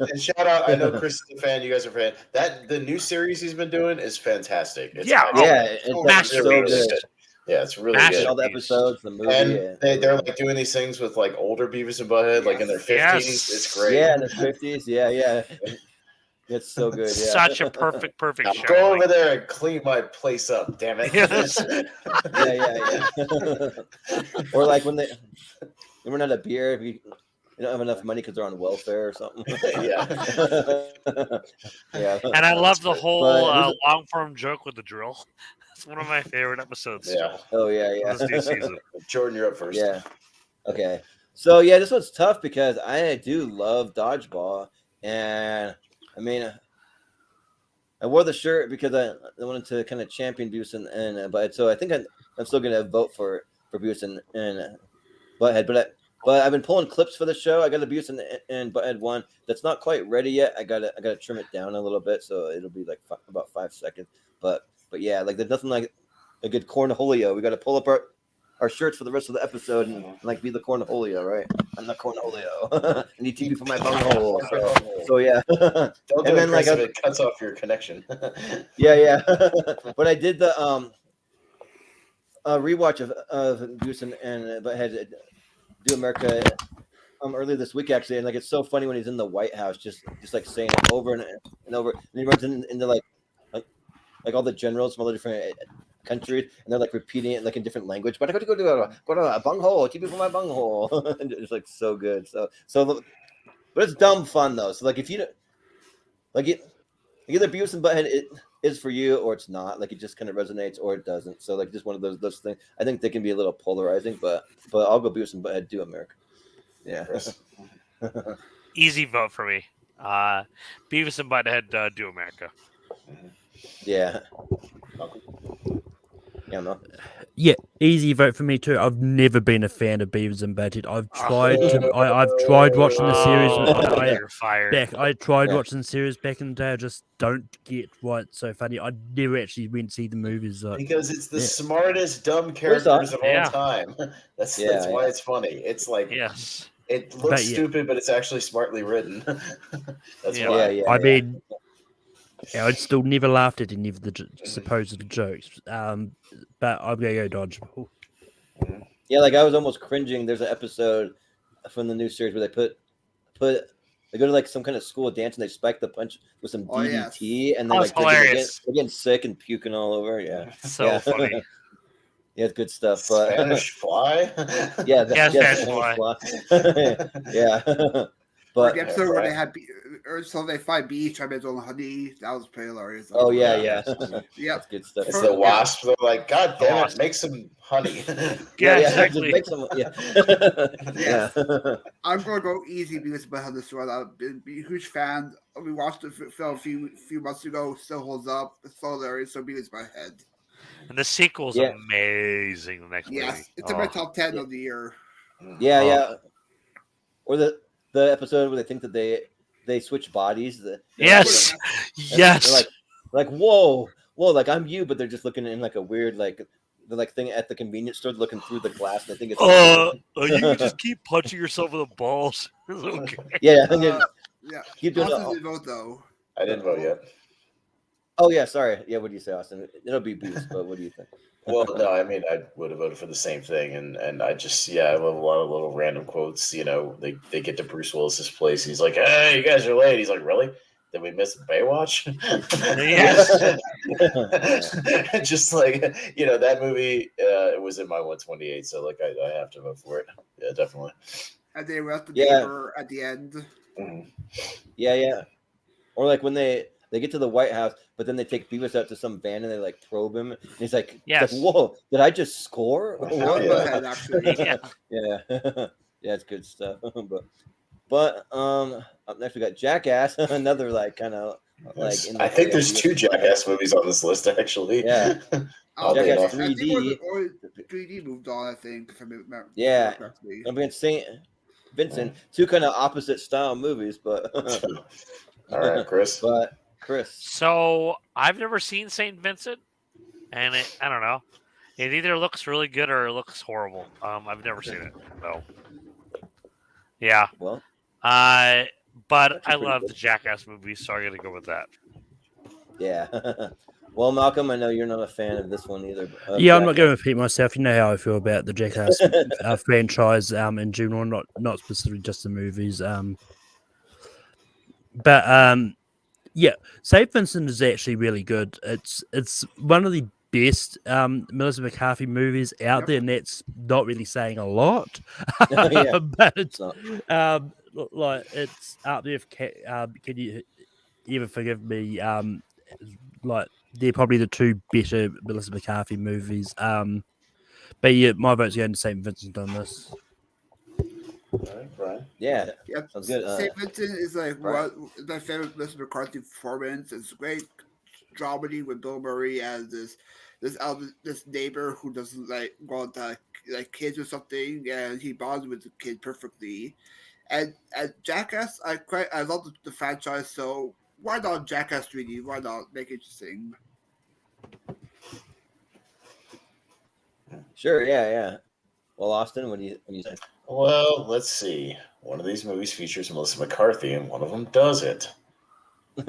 I know Chris is a fan. You guys are a fan. The new series he's been doing is fantastic. It's it's so good. Yeah, it's really good. good. All the episodes, the movie, and they're like doing these things with like older Beavis and Butthead, like in their 50s. Yes. It's great. Yeah, in their 50s. Yeah. It's so good. Yeah. Such a perfect now show. Go over there and clean my place up, damn it. Yes. Yeah. Or like when they run out of beer, if you don't have enough money because they're on welfare or something. Yeah. Yeah. And I love the whole long form joke with the drill. That's one of my favorite episodes. Yeah. Oh yeah, This new yeah. season. Jordan, you're up first. Yeah. Okay. So yeah, this one's tough because I do love dodgeball, and I mean, I wore the shirt because I wanted to kind of champion Beavis and Butthead. So I think I'm still gonna vote for Beavis and Butthead. But I've been pulling clips for the show. I got a Beavis and Butthead one that's not quite ready yet. I gotta trim it down a little bit, so it'll be like about 5 seconds. But yeah, like there's nothing like a good cornholio. We got to pull up our shirts for the rest of the episode and like be the cornholio, right? I'm the cornholio. I need TV for my bunghole. So yeah. Don't do And it, then, like, Chris, if it cuts off your connection. Yeah. But I did the rewatch of Beavis and Butthead Do America earlier this week actually, and like it's so funny when he's in the White House, just like saying it over and over, and he runs into like all the generals from all the different countries, and they're like repeating it like in different language. But I got to go to a bunghole, keep it for my bunghole. And it's like so good. So, but it's dumb fun though. So like if you like it, either Beavis and Butthead it is for you or it's not. Like it just kind of resonates or it doesn't. So like just one of those things. I think they can be a little polarizing, but I'll go Beavis and Butthead Do America. Yeah. Easy vote for me. Beavis and Butthead Do America. Yeah. Yeah, no. Yeah, easy vote for me too. I've never been a fan of Beavis and Butthead. I've tried watching the series. You're fired. I tried watching the series back in the day. I just don't get why it's so funny. I never actually went to see the movies. Because it's the smartest dumb characters of all time. That's why it's funny. It's like yes, it looks stupid, but it's actually smartly written. That's why. Yeah. I mean, I'd still never laughed at any of the supposed jokes. But I'm gonna go dodgeball. Yeah, like I was almost cringing. There's an episode from the new series where they they go to like some kind of school dance and they spike the punch with some DDT and then like they're getting sick and puking all over. Yeah, so funny. Yeah, it's good stuff. But Spanish Fly. Spanish Fly. Yeah. But the episode where they had, they find beach, I made on honey. That was pretty hilarious. Oh yeah. Yeah, That's good stuff. It's the wasp. They're like, God damn it, make some honey. Exactly. Make some, yeah. I'm gonna go easy because I this one. I've been a huge fan. We watched the film a few months ago. Still holds up. It's so hilarious. So because my head. And the sequel's amazing. The next movie. It's in my top 10 of the year. Yeah. Or the episode where they think that they switch bodies. Yes. They're like whoa, like I'm you, but they're just looking in like a weird the thing at the convenience store, looking through the glass. And they think it's you can just keep punching yourself in the balls. Okay. Yeah. Keep doing it. Vote though. I didn't vote yet. Oh yeah, sorry. Yeah, what do you say, Austin? It'll be Boost, but what do you think? Well, no, I mean, I would have voted for the same thing, and I just, I love a lot of little random quotes. You know, they get to Bruce Willis's place. He's like, "Hey, you guys are late." He's like, "Really? Did we miss Baywatch?" Yes. Just like that movie, it was in my 128, so like I have to vote for it. Yeah, definitely. And they left the paper at the end. Mm-hmm. Yeah. Or like when they get to the White House, but then they take Beavis out to some van and they like probe him. And he's like, "Whoa, did I just score?" Yeah, it's good stuff. But up next we got Jackass, another like kind of like. I think there's 2 Jackass movies on this list actually. Yeah. Jackass 3D. 3D moved on, I think. Yeah. I'm being St. Vincent, 2 kind of opposite style movies, but. All right, Chris. So I've never seen St. Vincent, and I don't know. It either looks really good or it looks horrible. I've never seen it, so yeah. Well, but I love the Jackass movies, so I'm gonna go with that. Yeah. Well, Malcolm, I know you're not a fan of this one either. I'm not going to repeat myself. You know how I feel about the Jackass franchise in general, not specifically just the movies. But St. Vincent is actually really good. It's one of the best Melissa McCarthy movies out there, and that's not really saying a lot. But it's like it's out there. Can you even forgive me? Like they're probably the two better Melissa McCarthy movies. But yeah, my vote's going to St. Vincent on this. All right, Brian. Yeah, Yep. sounds good. St. Vincent is like Brian. my favorite Melissa McCarthy performance. It's great dramedy with Bill Murray as this neighbor who doesn't go out to like kids or something, and he bonds with the kid perfectly. And Jackass, I love the franchise, so why not Jackass 3D? Why not make it interesting? Sure, yeah. Well, Austin, what do you think? Well, let's see. One of these movies features Melissa McCarthy, and one of them doesn't. And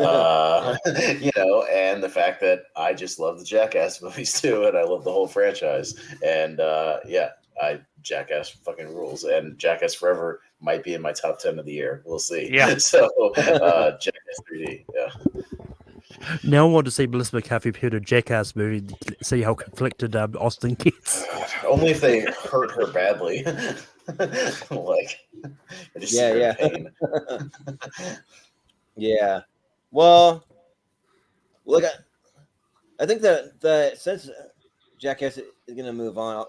the fact that I just love the Jackass movies too, and I love the whole franchise. And Jackass fucking rules, and Jackass Forever might be in my top 10 of the year. We'll see. Yeah. So Jackass 3D. Yeah. Now I want to see Melissa McCarthy appear to a Jackass movie to see how conflicted Austin gets. Only if they hurt her badly. Like, I just see her in pain. Yeah. Well, look, I think that since Jackass is going to move on,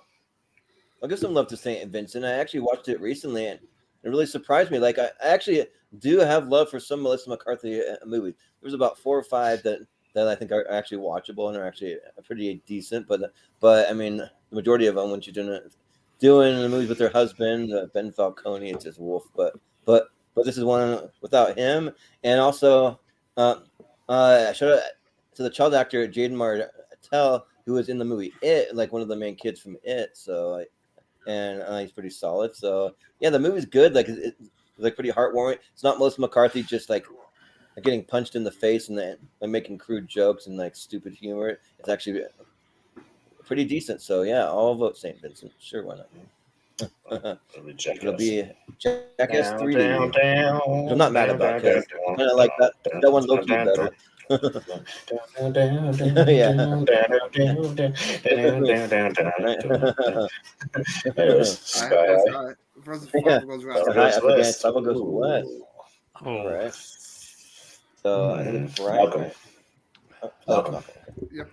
I'll give some love to St. Vincent. I actually watched it recently, and it really surprised me. Like, I actually do have love for some Melissa McCarthy movies. There's about 4 or 5 that I think are actually watchable and are actually pretty decent. But I mean, the majority of them, when she's doing the movies with her husband, Ben Falcone, it's his Wolf. But this is one without him. And also, shout out to the child actor Jaden Martell, who was in the movie It, like one of the main kids from It. So, he's pretty solid. So yeah, the movie's good. Like it's like pretty heartwarming. It's not Melissa McCarthy just like getting punched in the face and making crude jokes and like stupid humor. It's actually pretty decent. So yeah, I'll vote St. Vincent. Sure, why not? It'll be Jackass 3D. I'm not mad about it. I kind of like that one low key better. Sky High. Goes West. Goes West. Oh. All right. So I think it's Brian. Welcome. Yep.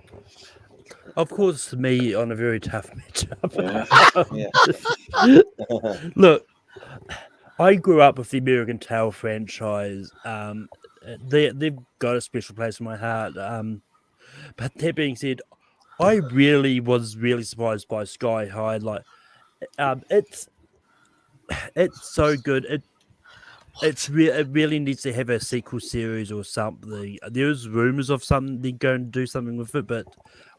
Of course, me on a very tough matchup. Yeah. Look, I grew up with the American Tail franchise. They've got a special place in my heart. But that being said, I was really surprised by Sky High. Like, it's so good. It really needs to have a sequel series or something. There's rumors of something they're going to do something with it, but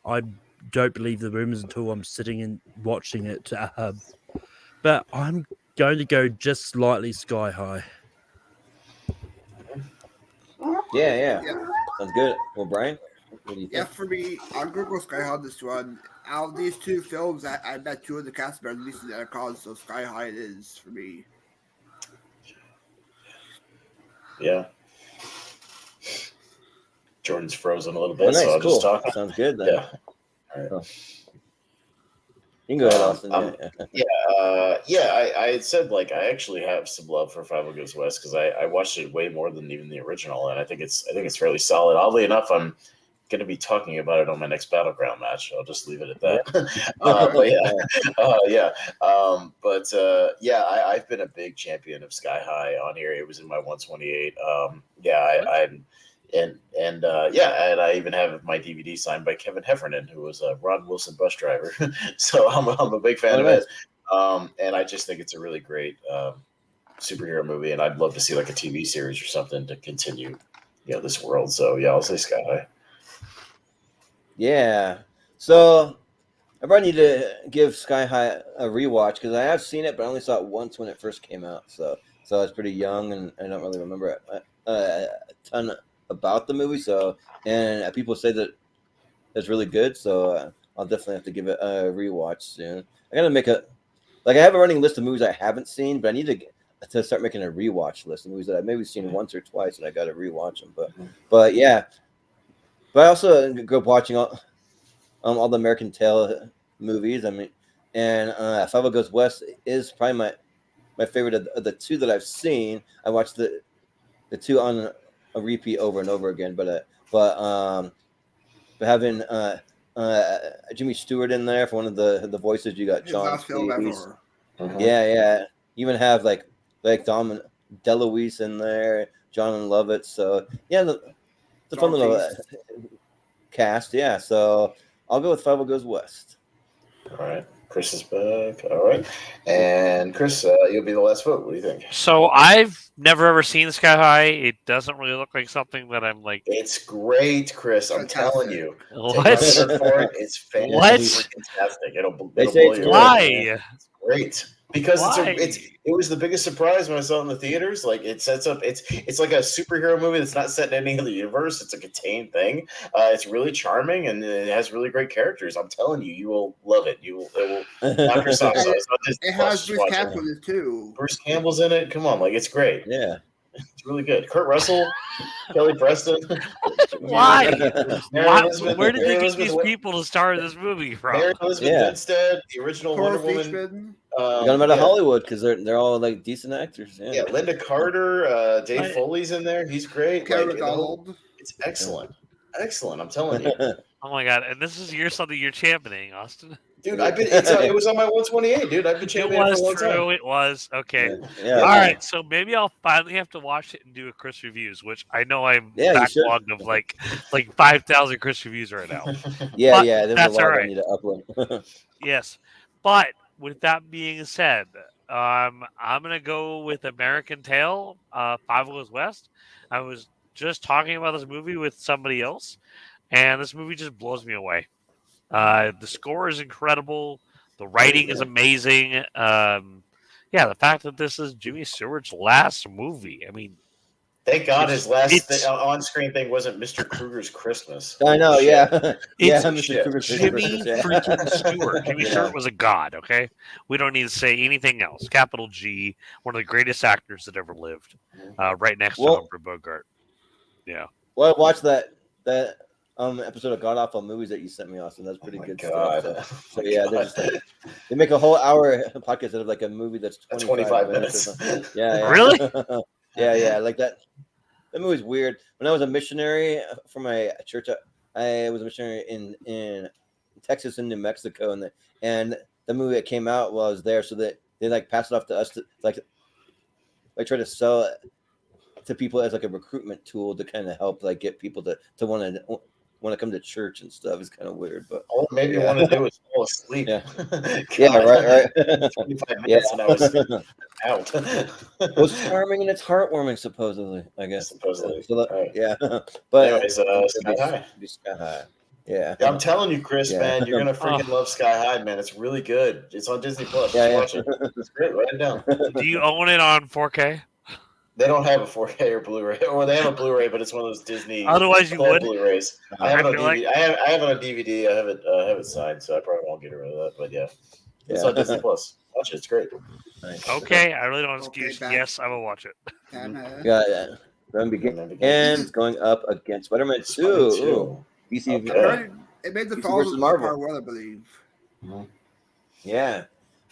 I don't believe the rumors until I'm sitting and watching it. But I'm going to go just slightly Sky High. Yeah. Sounds good. Well, Brian, what do you think? Yeah, for me, I'm gonna go Sky High on this one. Out of these 2 films, I bet 2 of the cast members at least in their cause, so Sky High it is for me. Yeah. Jordan's frozen a little bit, Oh, nice, so I'll cool. just talk. Sounds good then. Yeah. All right. Oh. You can go ahead, Austin. I had said like I actually have some love for Five Goes West because I watched it way more than even the original, and I think it's fairly solid. Oddly enough, I'm going to be talking about it on my next Battleground match. I'll just leave it at that. I've been a big champion of Sky High on here. It was in my 128. And I even have my DVD signed by Kevin Heffernan, who was a Ron Wilson bus driver. So I'm a big fan of it. And I just think it's a really great superhero movie, and I'd love to see like a TV series or something to continue, this world. So yeah, I'll say Sky High. Yeah. So I probably need to give Sky High a rewatch because I have seen it, but I only saw it once when it first came out. So I was pretty young, and I don't really remember a ton about the movie. So, and people say that it's really good. So I'll definitely have to give it a rewatch soon. I gotta make I have a running list of movies I haven't seen, but I need to start making a rewatch list of movies that I've maybe seen once or twice, and I gotta rewatch them. But yeah. But I also grew up watching all the American Tail movies. I mean, and Five Goes West is probably my favorite of the 2 that I've seen. I watched the 2 on a repeat over and over again. But having Jimmy Stewart in there for one of the voices. You got His John last film Cleese. ever. Yeah. You even have like Dom DeLuise in there, John Lovitz. So yeah, it's a fun little cast. Yeah, so I'll go with Five Goes West. All right. Chris is back. All right. And Chris, you'll be the last vote. What do you think? So I've never ever seen Sky High. It doesn't really look like something that I'm like. It's great, Chris. I'm telling you. What? Take my word for it. It's fantastic. It'll blow you Why? away. It's great. Because Why? it was the biggest surprise when I saw it in the theaters. Like it sets up, it's like a superhero movie that's not set in any other universe. It's a contained thing. It's really charming and it has really great characters. I'm telling you, you will love it. It will knock your socks off. It has Bruce Campbell in it too. Bruce Campbell's in it. Come on, like it's great. Yeah, it's really good. Kurt Russell, Kelly Preston. Why? Where did they get Elizabeth these people to star in this movie from? Mary Elizabeth Winstead, the original Wonder Woman. You got them out of Hollywood because they're all like decent actors. Yeah, Linda Carter, Dave Foley's in there. He's great. It's excellent. Excellent. I'm telling you. Oh my god! And this is something you're championing, Austin. Dude, it was on my 128, dude. I've been championing it for a long time. It was okay. Yeah. All right, so maybe I'll finally have to watch it and do a Chris reviews, which I know I'm backlogged of like 5,000 Chris reviews right now. Yeah, but there's that's a lot all right. I need to upload. Yes, but with that being said, I'm gonna go with American Tail, Five Goes West. I was just talking about this movie with somebody else, and this movie just blows me away. The score is incredible. The writing is amazing. The fact that this is Jimmy Stewart's last movie. I mean, thank God his last on-screen thing wasn't Mr. Kruger's Christmas. I know, yeah. Mr. Kruger's Jimmy freaking Stewart. Jimmy Stewart was a god, okay? We don't need to say anything else. Capital G, one of the greatest actors that ever lived. Right next to Humphrey Bogart. Yeah. Well, I watched that episode of God Awful Movies that you sent me, Austin. That's pretty good stuff. So yeah, they make a whole hour podcast out of like a movie that's 25 minutes. Yeah. Really? Yeah. Like that. That movie's weird. When I was a missionary for my church, I was a missionary in Texas and New Mexico, and the movie that came out while I was there, so that they like passed it off to us to like try to sell it to people as like a recruitment tool to kind of help like get people to want to come to church and stuff. Is kind of weird, but all maybe you want to do is fall asleep. Yeah, right. 25 minutes and I was out. It was charming and it's heartwarming, supposedly. I guess. Supposedly, right. Yeah. But anyways, Sky High. Sky High. Yeah. I'm telling you, Chris, man, you're gonna freaking love Sky High, man. It's really good. It's on Disney Plus. Watch it. It's great. Write it down. Do you own it on 4K? They don't have a 4K or Blu-ray, or they have a Blu-ray, but it's one of those Disney. Otherwise, you would. Blu-rays. I have it on DVD. I have it on DVD. I have it signed, so I probably won't get rid of that. But yeah, it's on Disney Plus. Watch it. It's great. Nice. Okay, I really don't have an excuse. Yes, I will watch it. Yeah. And going up against SpiderMan 2. DC. Okay. It made the fall versus Marvel. Part 1, I believe. Yeah.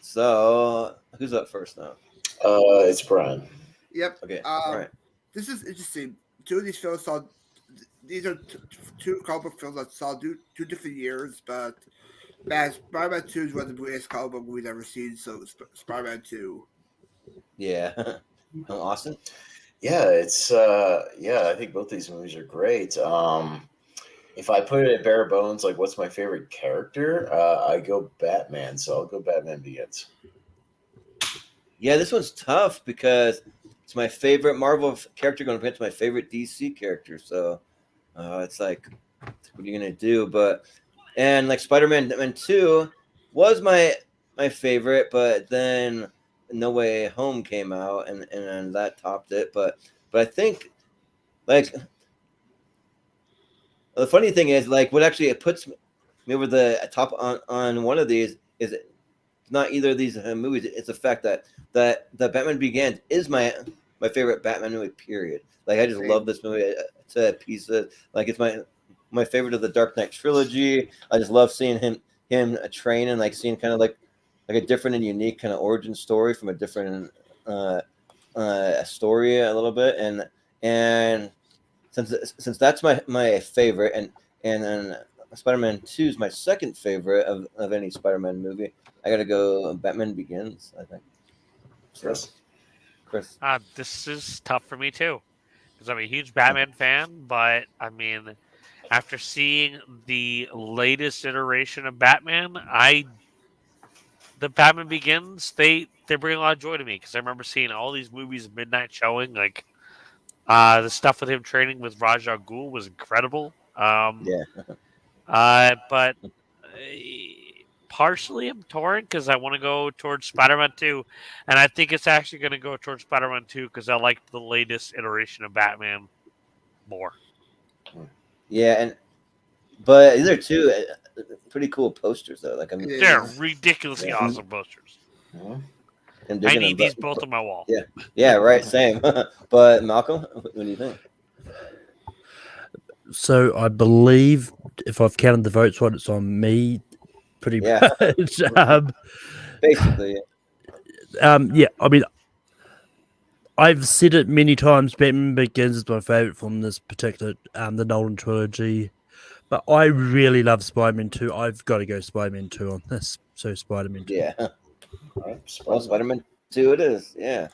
So who's up first now? It's Brian. Yep. Okay. All right. This is interesting. Two of these films these are two comic book films that saw two different years, but Spider-Man 2 is one of the greatest comic book movies I've ever seen. So Spider-Man 2. Yeah. Austin. Yeah, it's I think both these movies are great. If I put it at bare bones, like what's my favorite character? I go Batman, so I'll go Batman Begins. Yeah, this one's tough because it's my favorite Marvel character going against my favorite DC character. So it's like, what are you gonna do? And like Spider-Man 2 was my favorite, but then No Way Home came out and that topped it. But I think like the funny thing is like what actually it puts me over the top on one of these is not either of these movies. It's the fact that the Batman Begins is my favorite Batman movie. Period. Like I just love this movie to pieces. Like it's my favorite of the Dark Knight trilogy. I just love seeing him train and like seeing kind of like a different and unique kind of origin story from a different story a little bit. And since that's my favorite and Spider-Man 2 is my second favorite of any Spider-Man movie. I gotta go Batman Begins, I think. So, Chris. This is tough for me too, because I'm a huge Batman fan. But I mean, after seeing the latest iteration of Batman, the Batman Begins, they bring a lot of joy to me because I remember seeing all these movies midnight showing. Like the stuff with him training with Ra's al Ghul was incredible. Yeah. But partially I'm torn because I want to go towards Spider-Man 2, and I think it's actually going to go towards Spider-Man 2 because I like the latest iteration of Batman more. Yeah, but these are two pretty cool posters though. Like They're ridiculously awesome posters. I need these both on my wall. Yeah, right. Same. But Malcolm, what do you think? So I believe if I've counted the votes right, it's on me. Pretty much. Basically. Yeah. I mean, I've said it many times. Batman Begins is my favorite from this particular the Nolan trilogy, but I really love Spider-Man 2. I've got to go Spider-Man 2 on this. So Spider-Man 2. Yeah. All right. Spider-Man 2 it is. Yeah.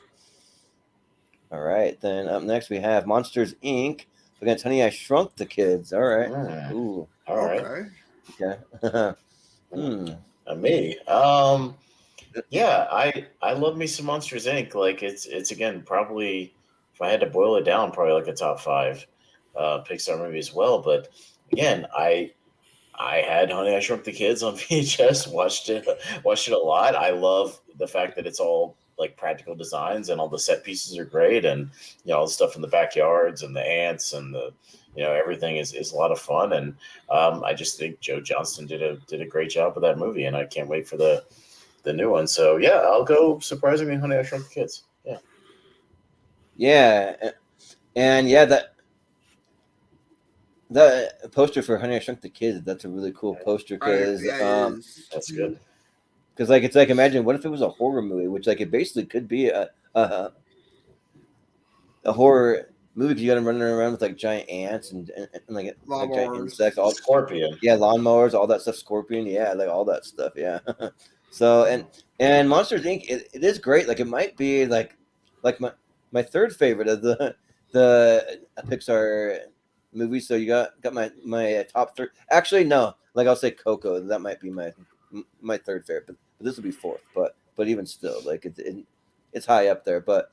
All right. Then up next we have Monsters Inc. against Honey I Shrunk the Kids. All right. Ooh. All right. Okay. Me. Yeah, I love me some Monsters Inc. Like it's again probably, if I had to boil it down, probably like a top 5 Pixar movie as well. But again, I had Honey I Shrunk the Kids on VHS. Watched it a lot. I love the fact that it's all like practical designs and all the set pieces are great, and all the stuff in the backyards and the ants and the everything is a lot of fun. And I just think Joe Johnston did a great job with that movie, and I can't wait for the new one. So yeah, I'll go surprisingly Honey I Shrunk the Kids. Yeah, and yeah, the poster for Honey I Shrunk the Kids, that's a really cool poster because that's good. Because like it's like, imagine what if it was a horror movie, which like it basically could be a horror movie because you got them running around with like giant ants and like giant insects, all Scorpion, lawnmowers, all that stuff, Scorpion, like all that stuff, So and Monsters Inc. It is great. Like it might be like my third favorite of the Pixar movies. So you got my top 3. Actually, no. Like I'll say Coco. That might be my third favorite, but this will be fourth. But even still, like it's high up there. But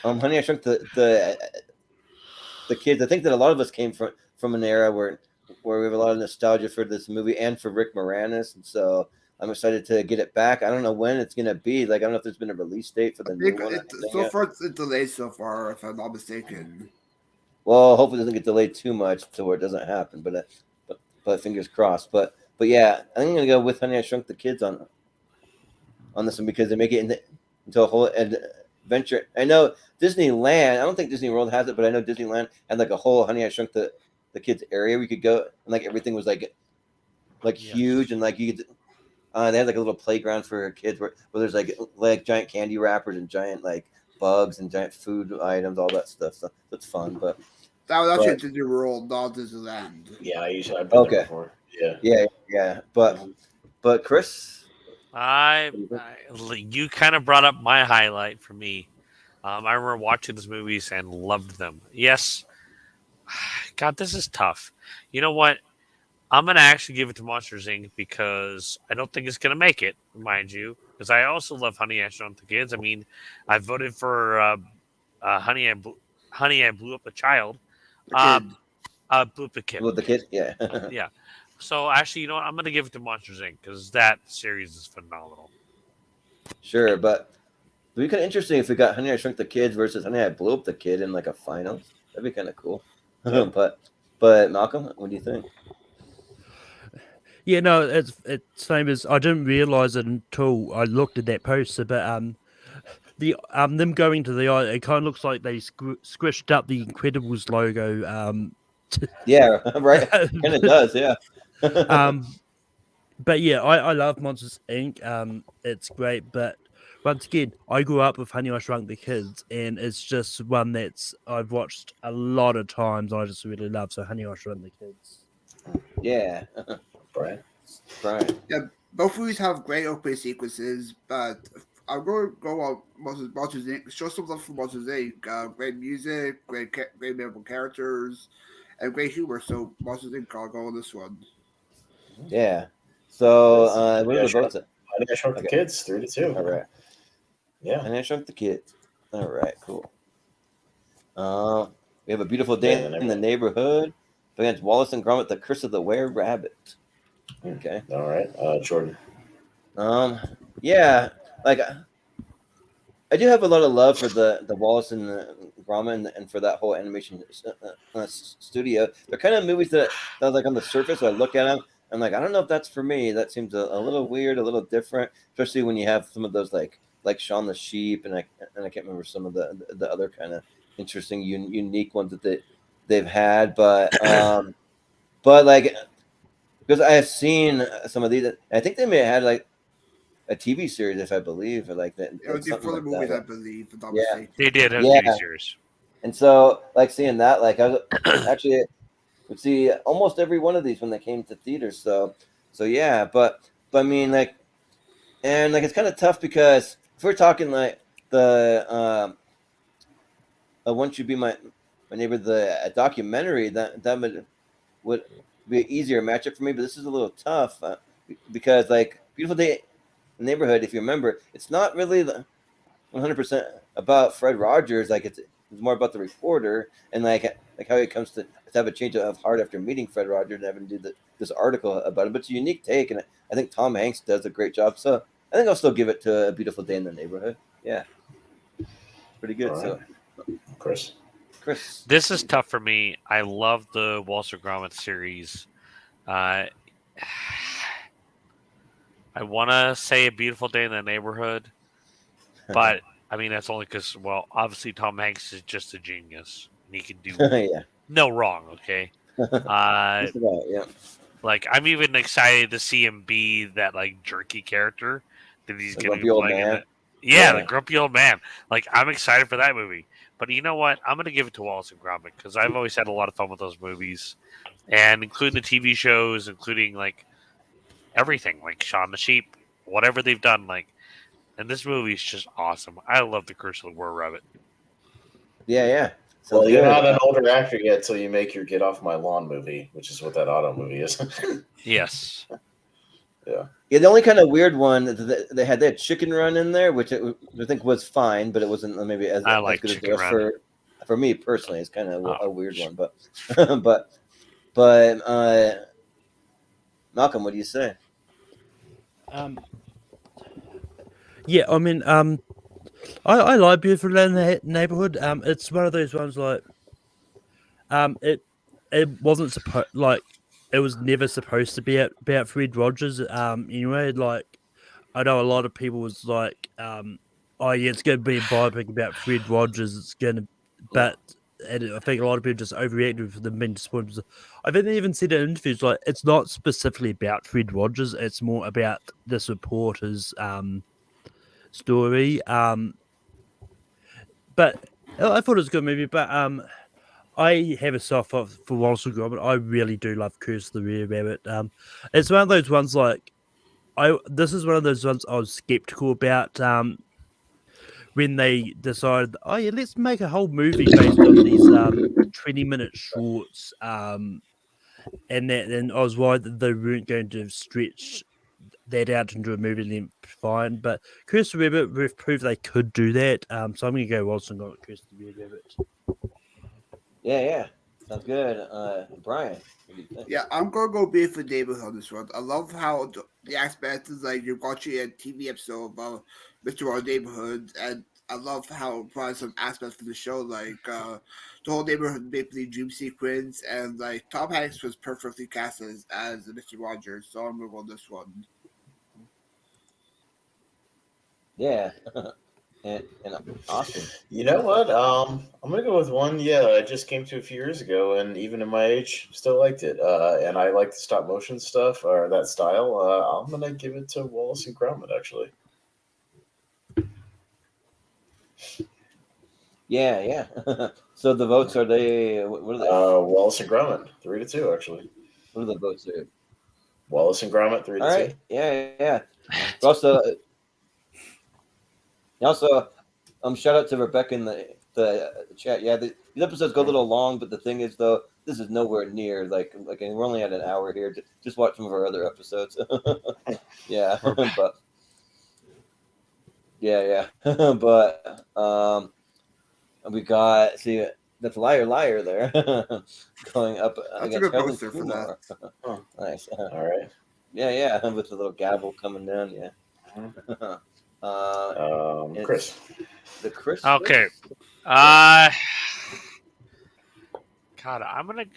Honey I Shrunk the Kids. I think that a lot of us came from an era where we have a lot of nostalgia for this movie and for Rick Moranis, and so I'm excited to get it back. I don't know when it's gonna be. Like I don't know if there's been a release date for the new one. So far, it's delayed so far, if I'm not mistaken. Well, hopefully it doesn't get delayed too much to where it doesn't happen. But fingers crossed. But yeah, I think I'm gonna go with Honey I Shrunk the Kids on this one because they make it into a whole adventure. I know Disneyland. I don't think Disney World has it, but I know Disneyland had like a whole Honey I Shrunk the Kids area we could go, and like everything was like huge, and like you could. They had like a little playground for kids where there's like giant candy wrappers and giant like bugs and giant food items, all that stuff. So that's fun. But that was actually Disney World, not Disneyland. Yeah, I've been there before. Yeah. But Chris, you kind of brought up my highlight for me. I remember watching these movies and loved them. Yes, God, this is tough. You know what? I'm going to actually give it to Monsters Inc. because I don't think it's going to make it, mind you. Because I also love Honey I Shrunk the Kids. I mean, I voted for Honey I Blew Up a Child. Blew Up a Kid. With the kid, yeah. Yeah. So actually, you know what? I'm going to give it to Monsters Inc. because that series is phenomenal. Sure, but it would be kind of interesting if we got Honey I Shrunk the Kids versus Honey I Blew Up the Kid in like a finals. That'd be kind of cool. But Malcolm, what do you think? Yeah, no, it's same as I didn't realize it until I looked at that poster. But them going to the eye, it kind of looks like they squished up the Incredibles logo. Yeah, right. And it does, yeah. But yeah, I love Monsters Inc. It's great, but once again, I grew up with Honey I Shrunk the Kids, and it's just one I've watched a lot of times. I just really love. So Honey I Shrunk the Kids. Yeah. Brian. Brian. Yeah, both movies have great opening sequences, but I'm going to go on Monsters Inc. Show some love for Monsters Inc. Great music, great memorable characters, and great humor. So Monsters Inc. I'll go on this one. Yeah. So what are Yeah, the votes? I think I Shrunk the Okay. Kids 3-2. All right. Yeah. And I Shrunk the Kids. All right, cool. We have A Beautiful Day in the Neighborhood against Wallace and Gromit, The Curse of the Were Rabbit. Okay. All right, Jordan. Yeah, like I do have a lot of love for the Wallace and the Gromit and for that whole animation studio. They're kind of movies that like on the surface, I look at them, I'm like, I don't know if that's for me. That seems a little weird, a little different, especially when you have some of those like Shaun the Sheep, and I can't remember some of the other kind of interesting, unique ones that they've had, but like because I have seen some of these, I think they may have had like a TV series, if I believe, or like that. It was before the movies, I believe. If I'm not mistaken. They did have TV series. And so, like seeing that, like I was actually would see almost every one of these when they came to theaters. So yeah, but I mean, like, and like it's kind of tough because if we're talking like the "Won't You Be My Neighbor," the documentary, that would be an easier matchup for me. But this is a little tough because like Beautiful Day in the Neighborhood, if you remember, it's not really 100% about Fred Rogers. Like it's more about the reporter and like how he comes to have a change of heart after meeting Fred Rogers and having to do this article about it. But it's a unique take, and I think Tom Hanks does a great job. So I think I'll still give it to A Beautiful Day in the Neighborhood. Yeah, pretty good. Right. So, Chris. This is tough for me. I love the Walter Gromit series. I want to say A Beautiful Day in the Neighborhood, but I mean that's only because, well, obviously Tom Hanks is just a genius and he can do no wrong. Okay, yeah. Like I'm even excited to see him be that like jerky character that he's going to be playing in it. Yeah, the grumpy old man. Like I'm excited for that movie. But you know what? I'm going to give it to Wallace and Gromit because I've always had a lot of fun with those movies, and including the TV shows, including like everything, like Shaun the Sheep, whatever they've done. Like, and this movie is just awesome. I love The Curse of the Were Rabbit. Yeah. Well, you're not an older actor yet till you make your Get Off My Lawn movie, which is what that auto movie is. Yes. Yeah. Yeah, the only kind of weird one they had Chicken Run in there, which I think was fine, but it wasn't maybe as good as the rest for me personally. It's kind of a weird one, but Malcolm, what do you say? Yeah, I mean, I like Beautiful Day in the Neighborhood. It's one of those ones like, it wasn't supposed it was never supposed to be about Fred Rogers. Anyway, like I know a lot of people was like, oh yeah, it's going to be a biopic about Fred Rogers. It's going to, but I think a lot of people just overreacted for them being disappointed. I think they even said in interviews like it's not specifically about Fred Rogers. It's more about this reporter's story. But I thought it was a good movie. But I have a soft spot for Wallace and Gromit. I really do love Curse of the Were Rabbit. It's one of those ones like this is one of those ones I was skeptical about when they decided, oh yeah, let's make a whole movie based on these 20-minute shorts. And then I was worried that they weren't going to stretch that out into a movie length fine. But Curse of the Were Rabbit proved they could do that. So I'm going to go Wallace and Gromit, Curse of the Were Rabbit. Yeah. Sounds good. Brian, what do you think? Yeah, I'm going to go Beautiful Neighborhood on this one. I love how the aspect is like you're watching a TV episode about Mr. Our Neighborhood, and I love how it provides some aspects for the show, like the whole neighborhood basically dream sequence, and like Tom Hanks was perfectly cast as Mr. Rogers, so I'm going to go on this one. Yeah. And awesome. You know what? I'm gonna go with one. Yeah, I just came to a few years ago, and even in my age, still liked it. And I like the stop motion stuff or that style. I'm gonna give it to Wallace and Gromit, actually. Yeah. So the votes are they? What are they? Wallace and Gromit, 3-2, actually. What are the votes here? Wallace and Gromit 3 to All 2. right. Yeah. But also, shout out to Rebecca in the chat. Yeah, these episodes go a little long, but the thing is, though, this is nowhere near like and we're only at an hour here. Just watch some of our other episodes. Yeah, but yeah. But we got that's Liar there going up That's a against good Harold poster for Kumar. Oh. Nice. All right. Yeah, with the little gavel coming down. Yeah. Chris. The Chris. Okay. God,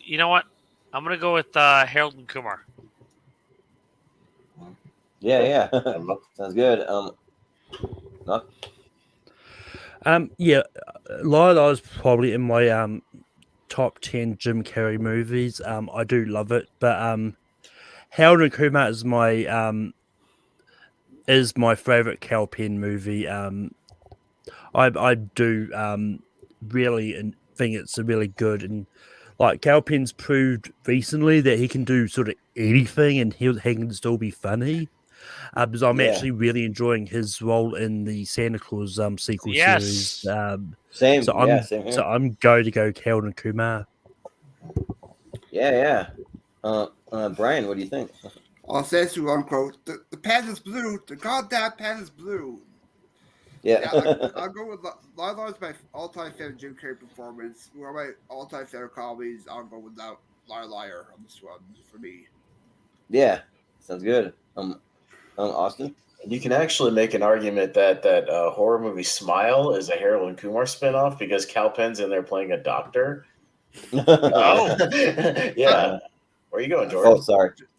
you know what? I'm gonna go with Harold and Kumar. Yeah. Sounds good. No? Yeah, Lila is probably in my top 10 Jim Carrey movies. I do love it, but Harold and Kumar is my favorite Cal Penn movie. I do really think it's a really good, and like Cal Penn's proved recently that he can do sort of anything and he can still be funny. Because I'm actually really enjoying his role in the Santa Claus sequel series. Same. So Same here. I'm going to go Harold and Kumar. Yeah. Brian, what do you think? I'll say to unquote, the pen is blue. The goddamn pen is blue. Yeah. I'll go with Lila is my all-time favorite Jim Carrey performance. One of my all-time favorite comedies. I'll go with that Liar on this one for me. Yeah, sounds good. Austin. You can actually make an argument that horror movie Smile is a Harold and Kumar spinoff because Cal Penn's in there playing a doctor. Oh. Yeah. Where are you going, Jordan? Oh,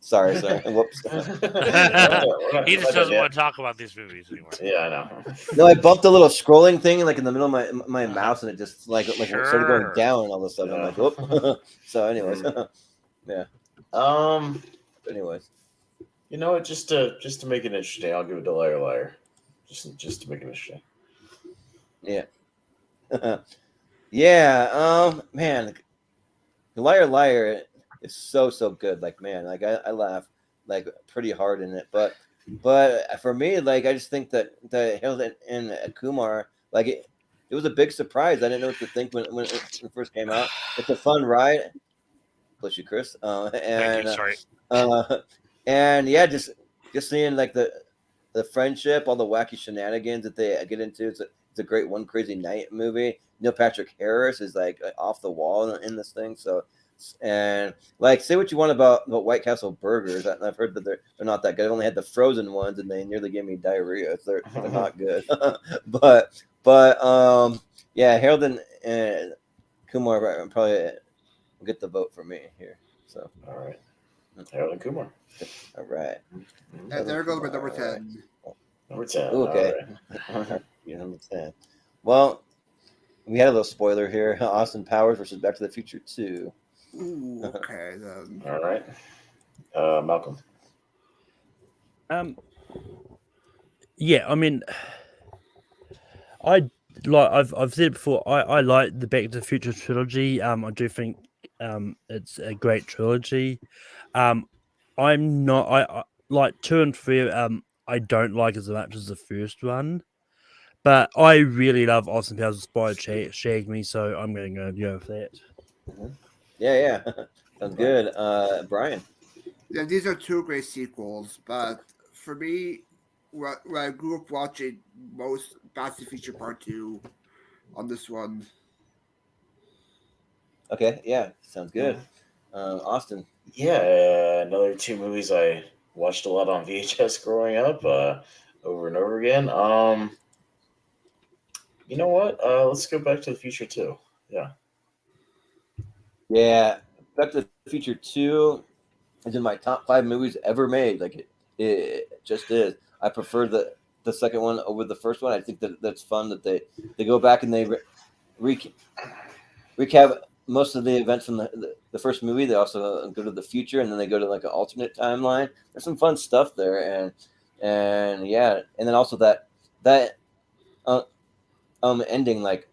sorry. Whoops. He just doesn't want to talk about these movies anymore. Yeah, I know. No, I bumped a little scrolling thing like in the middle of my mouse, and it just started going down all of a sudden. I'm like, whoop. So, anyways, yeah. Anyways, you know what? Just to make it interesting, I'll give it to Liar. Just to make it interesting. Yeah. Yeah. Man, Liar is so good. Like, man, like I laugh like pretty hard in it, but for me, like I just think that Harold and Kumar, like it was a big surprise. I didn't know what to think when it first came out. It's a fun ride. Bless you, Chris. Thank you. Sorry. And yeah, just seeing like the friendship, all the wacky shenanigans that they get into. It's a great One Crazy Night movie. Neil Patrick Harris is like off the wall in this thing. So. And like, say what you want about White Castle burgers. I've heard that they're not that good. I've only had the frozen ones, and they nearly gave me diarrhea. So they're not good. but yeah, Harold and Kumar probably get the vote for me here. So all right, Harold and Kumar. All right. And there goes my number 10. Number 10. Okay. All right. You're number 10. Well, we had a little spoiler here. Austin Powers versus Back to the Future 2. Ooh, okay then. All right. Malcolm. Yeah, I mean, I've said it before. I like the Back to the Future trilogy. I do think it's a great trilogy. I'm not. I like 2 and 3. I don't like as much as the first one, but I really love Austin Powers Spider Shag Me, so I'm going to go with that. Mm-hmm. Yeah. Sounds good. Brian. Yeah, these are 2 great sequels, but for me, when I grew up watching most Back to the Future Part 2 on this one. Okay, yeah, sounds good. Austin. Yeah, another 2 movies I watched a lot on VHS growing up, over and over again. You know what? Let's go Back to the Future 2. Yeah. Yeah, Back to the Future 2 is in my top 5 movies ever made. Like it just is. I prefer the second one over the first one. I think that's fun that they go back and they recap most of the events from the first movie. They also go to the future, and then they go to like an alternate timeline. There's some fun stuff there, and yeah, and then also that ending like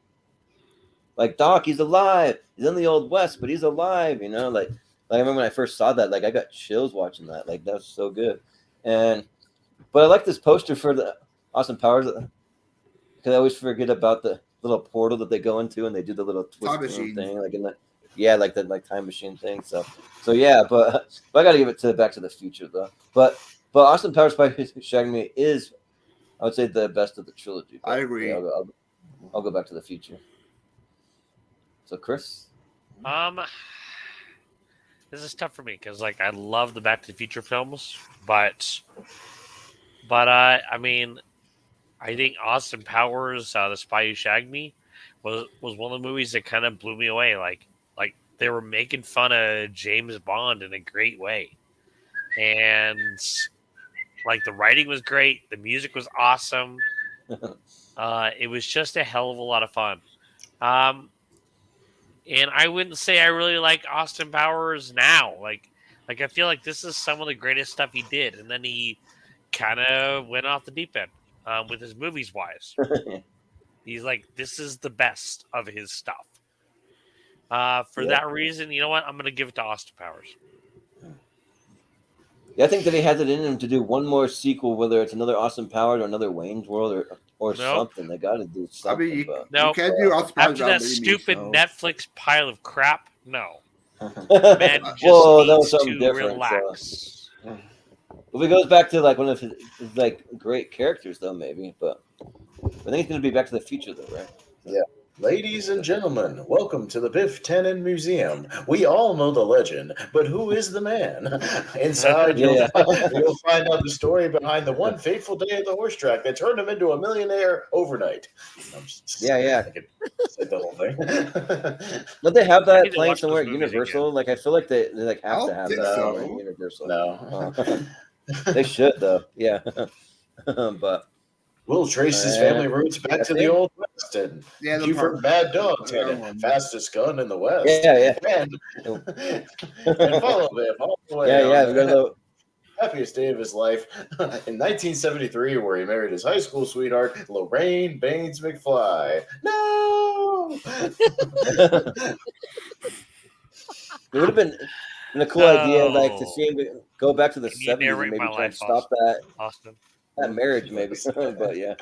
Doc, he's alive. He's in the Old West, but he's alive. You know, like Like I remember when I first saw that, like I got chills watching that. Like that was so good. But I like this poster for the Austin Powers because I always forget about the little portal that they go into and they do the little twist machine thing, like in the like the time machine thing. So yeah, but I got to give it to Back to the Future though. But Austin Powers by Shag Me is, I would say, the best of the trilogy. But I agree. yeah, I'll go Back to the Future. So Chris, this is tough for me because like I love the Back to the Future films, but I mean, I think Austin Powers, The Spy Who Shagged Me, was one of the movies that kind of blew me away. Like they were making fun of James Bond in a great way, and like the writing was great, the music was awesome. It was just a hell of a lot of fun. And I wouldn't say I really like Austin Powers now. Like I feel like this is some of the greatest stuff he did, and then he kind of went off the deep end with his movies wise. He's like, this is the best of his stuff. For that reason, you know what? I'm going to give it to Austin Powers. Yeah, I think that he has it in him to do one more sequel, whether it's another Austin Powers or another Wayne's World or something. They got to do something. I mean, no, you can't do Austin Powers after that without stupid so. Netflix pile of crap, no. Man just Well, that was needs something to different. relax. So. Well, if it goes back to like one of his like great characters, though, maybe. But I think it's going to be Back to the Future, though, right? Yeah. Ladies and gentlemen, welcome to the Biff Tannen Museum. We all know the legend, but who is the man? Inside, you'll find out the story behind the one fateful day at the horse track that turned him into a millionaire overnight. Yeah. I could say the whole thing. Don't they have I that need to playing watch those somewhere at movies Universal? again. Like, I feel like they like have I to don't have think that so. somewhere at Universal. No. They should, though. Yeah. But We'll trace his family roots back to the Old West. And you've heard Mad Dog Tannen, fastest gun in the West. Yeah. And follow him all the way on the happiest day of his life in 1973, where he married his high school sweetheart, Lorraine Baines McFly. No! It would have been a cool idea, like to see him go back to the Can you 70s and narrate maybe my try and life, stop that marriage, maybe. But yeah.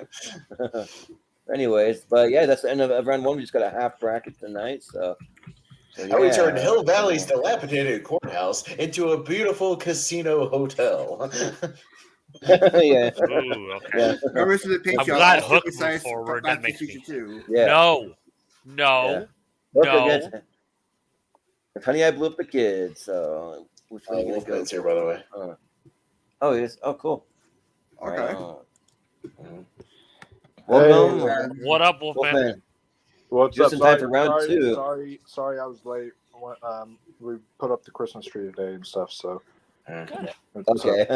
Anyways, but yeah, that's the end of round one. We just got a half bracket tonight, so How we turned Hill Valley's dilapidated courthouse into a beautiful casino hotel. Yeah. Ooh, okay. Remember to the Patreon. I'm glad Hook Super moved Size forward. Back That makes to me. the Future 2. Yeah. No. Honey, I Blew Up the Kid. So which one are you gonna go? Wolfman's here, by the way. Oh, he is. Oh, cool. Okay. Welcome. What up, Wolfman? What's Just up? in time for round two. Sorry, I was late. We put up the Christmas tree today and stuff, so. Okay.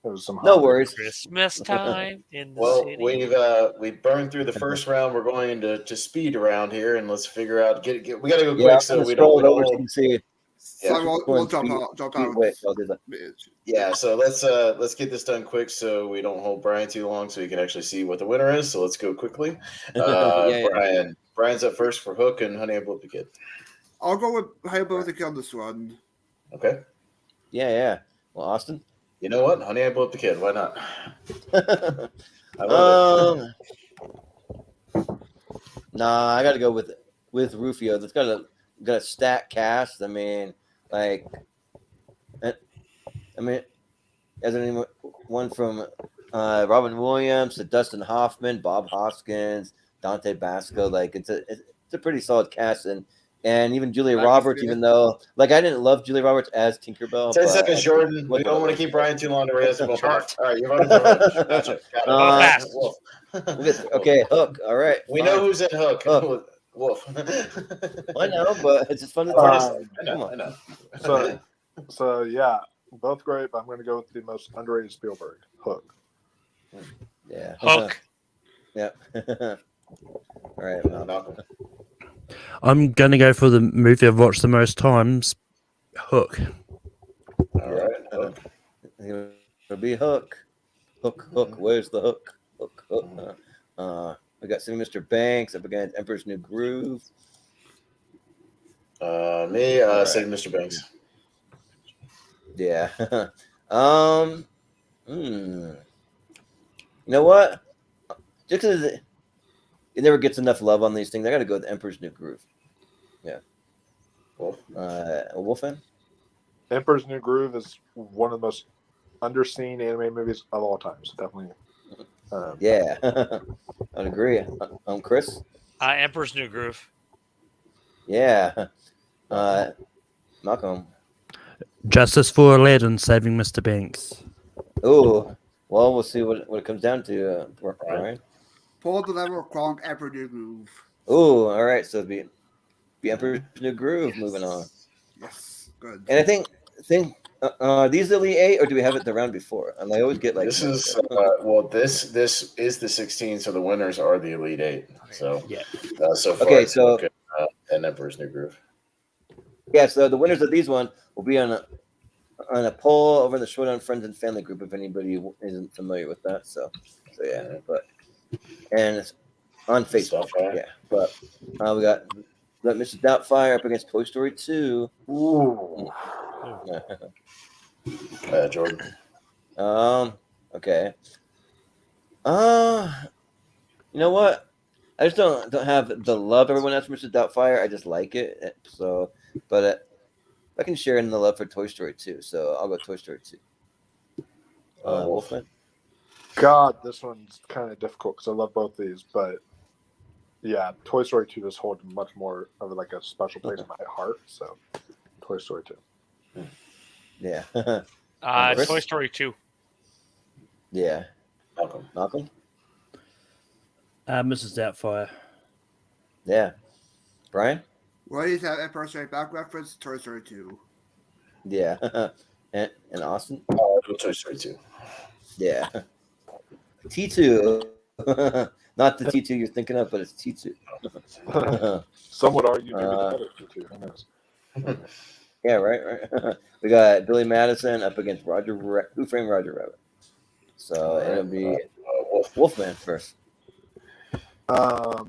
There was some No worries. Christmas time in the city. We've burned through the first round. We're going into speed around here, and let's figure out. We got to go quick so we don't. Over so you can see. So we'll drop out. Wait, I'll do that. Yeah, so let's get this done quick so we don't hold Brian too long, so he can actually see what the winner is. So let's go quickly. Brian's up first for Hook and Honey, I Blew Up the Kid. I'll go with Honey, I Blew Up the Kid on this one. Okay. Yeah. Well, Austin. You know what? Honey, I Blew Up the Kid. Why not? I love it. Nah, I got to go with Rufio. That's got a stacked cast. I mean, as anyone from Robin Williams to Dustin Hoffman, Bob Hoskins, Dante Basco. Like it's a pretty solid cast, and even Julia Roberts. Even though I didn't love Julia Roberts as Tinkerbell. 10 seconds, Jordan. We don't want to keep Brian too long to raise the ball. All right, you're voting for Hook. Gotcha. Got it. Okay, Hook. All right. We know who's in Hook. Wolf. I know, but it's just fun to talk. I know. So yeah, both great, but I'm going to go with the most underrated Spielberg, Hook. Yeah. Hook. Yeah. All right. Malcolm. I'm going to go for the movie I've watched the most times, Hook. All right. Hook. It'll be Hook. Hook. Where's the hook? Hook. We got Singing Mr. Banks up against Emperor's New Groove. Saving Mr. Banks. Yeah. You know what? Just because it never gets enough love on these things, I got to go with Emperor's New Groove. Yeah. Wolfman? Emperor's New Groove is one of the most underseen anime movies of all time. So definitely. Yeah. I'd agree. Chris? Emperor's New Groove. Yeah. Malcolm? Justice for Aladdin, saving Mr. Banks. Oh, well, we'll see what it comes down to, Brian. Pull the lever of Kronk, Emperor New Groove. Oh, all right. So it'd be Emperor's New Groove moving on. Yes, good. And I think are these the Elite 8 or do we have it the round before? And I always get like This is this is the 16, so the winners are the Elite 8. So Yeah. So far, Okay, it's so- looking, and Emperor's New Groove. Yeah, so the winners of these one will be on a poll over the Showdown Friends and Family group if anybody isn't familiar with that. So yeah, and it's on Facebook. Doubtfire. Yeah, but we got Mrs. Doubtfire up against Toy Story 2. Ooh. Jordan. Okay. You know what? I just don't have the love everyone else for Mrs. Doubtfire. I just like it. So, but I can share in the love for Toy Story 2. So I'll go Toy Story 2. Wolfman. God, this one's kind of difficult because I love both these, but yeah, Toy Story 2 just holds much more of like a special place in my heart. So, Toy Story 2. Yeah. Chris? Toy Story 2. Yeah. Malcolm. Mrs. Doubtfire. Yeah. Brian. What is that Empire Strikes Back reference? Toy Story 2. Yeah. and Austin. Toy Story 2. Yeah. T2. Not the T2 you're thinking of, but it's T2. Some would argue maybe the better two. Who knows? Yeah, right. We got Billy Madison up against Who Framed Roger Rabbit. So it'll be Wolfman first. The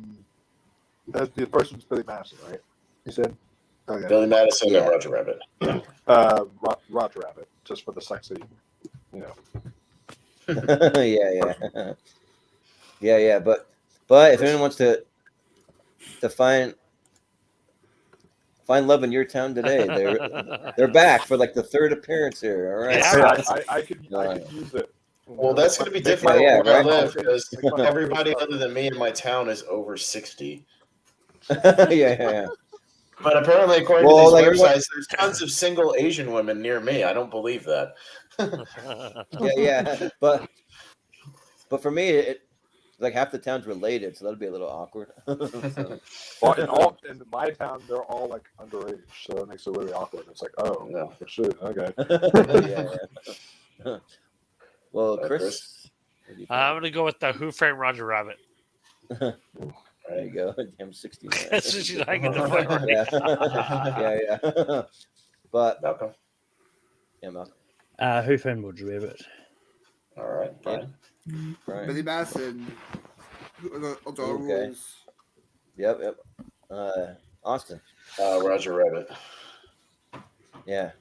first one's Billy Madison, right? You said? Okay. Billy Madison Yeah. and Roger Rabbit. Roger Rabbit, just for the sexy, yeah. But if anyone wants to find love in your town today, they're back for like the third appearance here. All right. Yeah. I could use it. Well, that's going to be different Yeah, where I right. live because everybody other than me in my town is over 60. yeah. But apparently, according Well, to like these websites, there's tons of single Asian women near me. I don't believe that. Yeah. But for me, it like half the town's related, so that'll be a little awkward. Well, in my town, they're all like underage, so it makes it really awkward. It's like, oh, No. shit, okay. Yeah. Well, Chris. what do you think? I'm going to go with the Who Framed Roger Rabbit. There you go. Damn 60. That's just I get the point right. Yeah. But Malcolm. yeah, Malcolm. Who Framed Roger Rabbit? All right. Brian. Right. Billy Madison. The rules. Yep. Austin. Roger Rabbit. Yeah.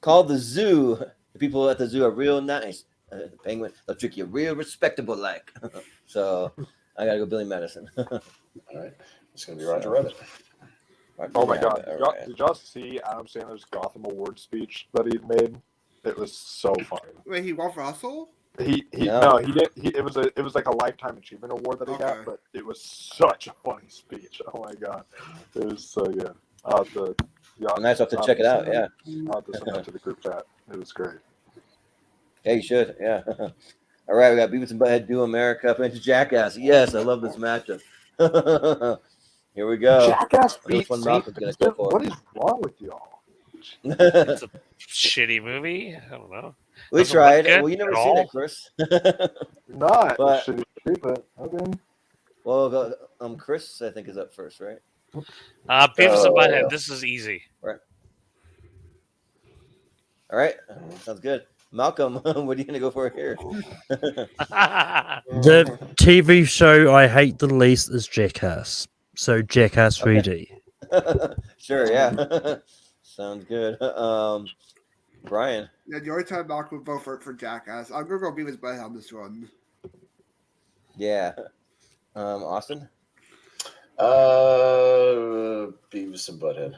Call the zoo. The people at the zoo are real nice. The penguin, they'll treat you real respectable like. So I gotta go Billy Madison. All right. It's going to be Roger Rabbit. Oh my God! All right. Did y'all see Adam Sandler's Gotham Award speech that he made? It was so funny. Wait, he won for Hustle? He didn't. It was like a lifetime achievement award that he Okay. got, but it was such a funny speech. Oh my God, it was so good. Nice have to check it out. Yeah. I'll have to send that to the group chat. It was great. Yeah, you should. Yeah. All right, we got Beavis and Butthead Do America up into Jackass. Yes, I love this matchup. Here we go. Jackass Which beat one Saint Malcolm's gonna go Vincent? for? What is wrong with y'all? It's a shitty movie. I don't know. We Doesn't tried. look good Well, you never at seen all. it, Chris. Not But- shitty, but okay. Well, Chris, I think, is up first, right? Beavis and Oh, Butthead. yeah. This is easy. All right. Sounds good. Malcolm, what are you going to go for here? The TV show I hate the least is Jackass. So Jackass 3D. Sure, yeah. Sounds good. Brian. Yeah, the only time Malcolm would vote for Jackass. I'm gonna go Beavis Butthead on this one. Yeah. Austin. Beavis and Butthead.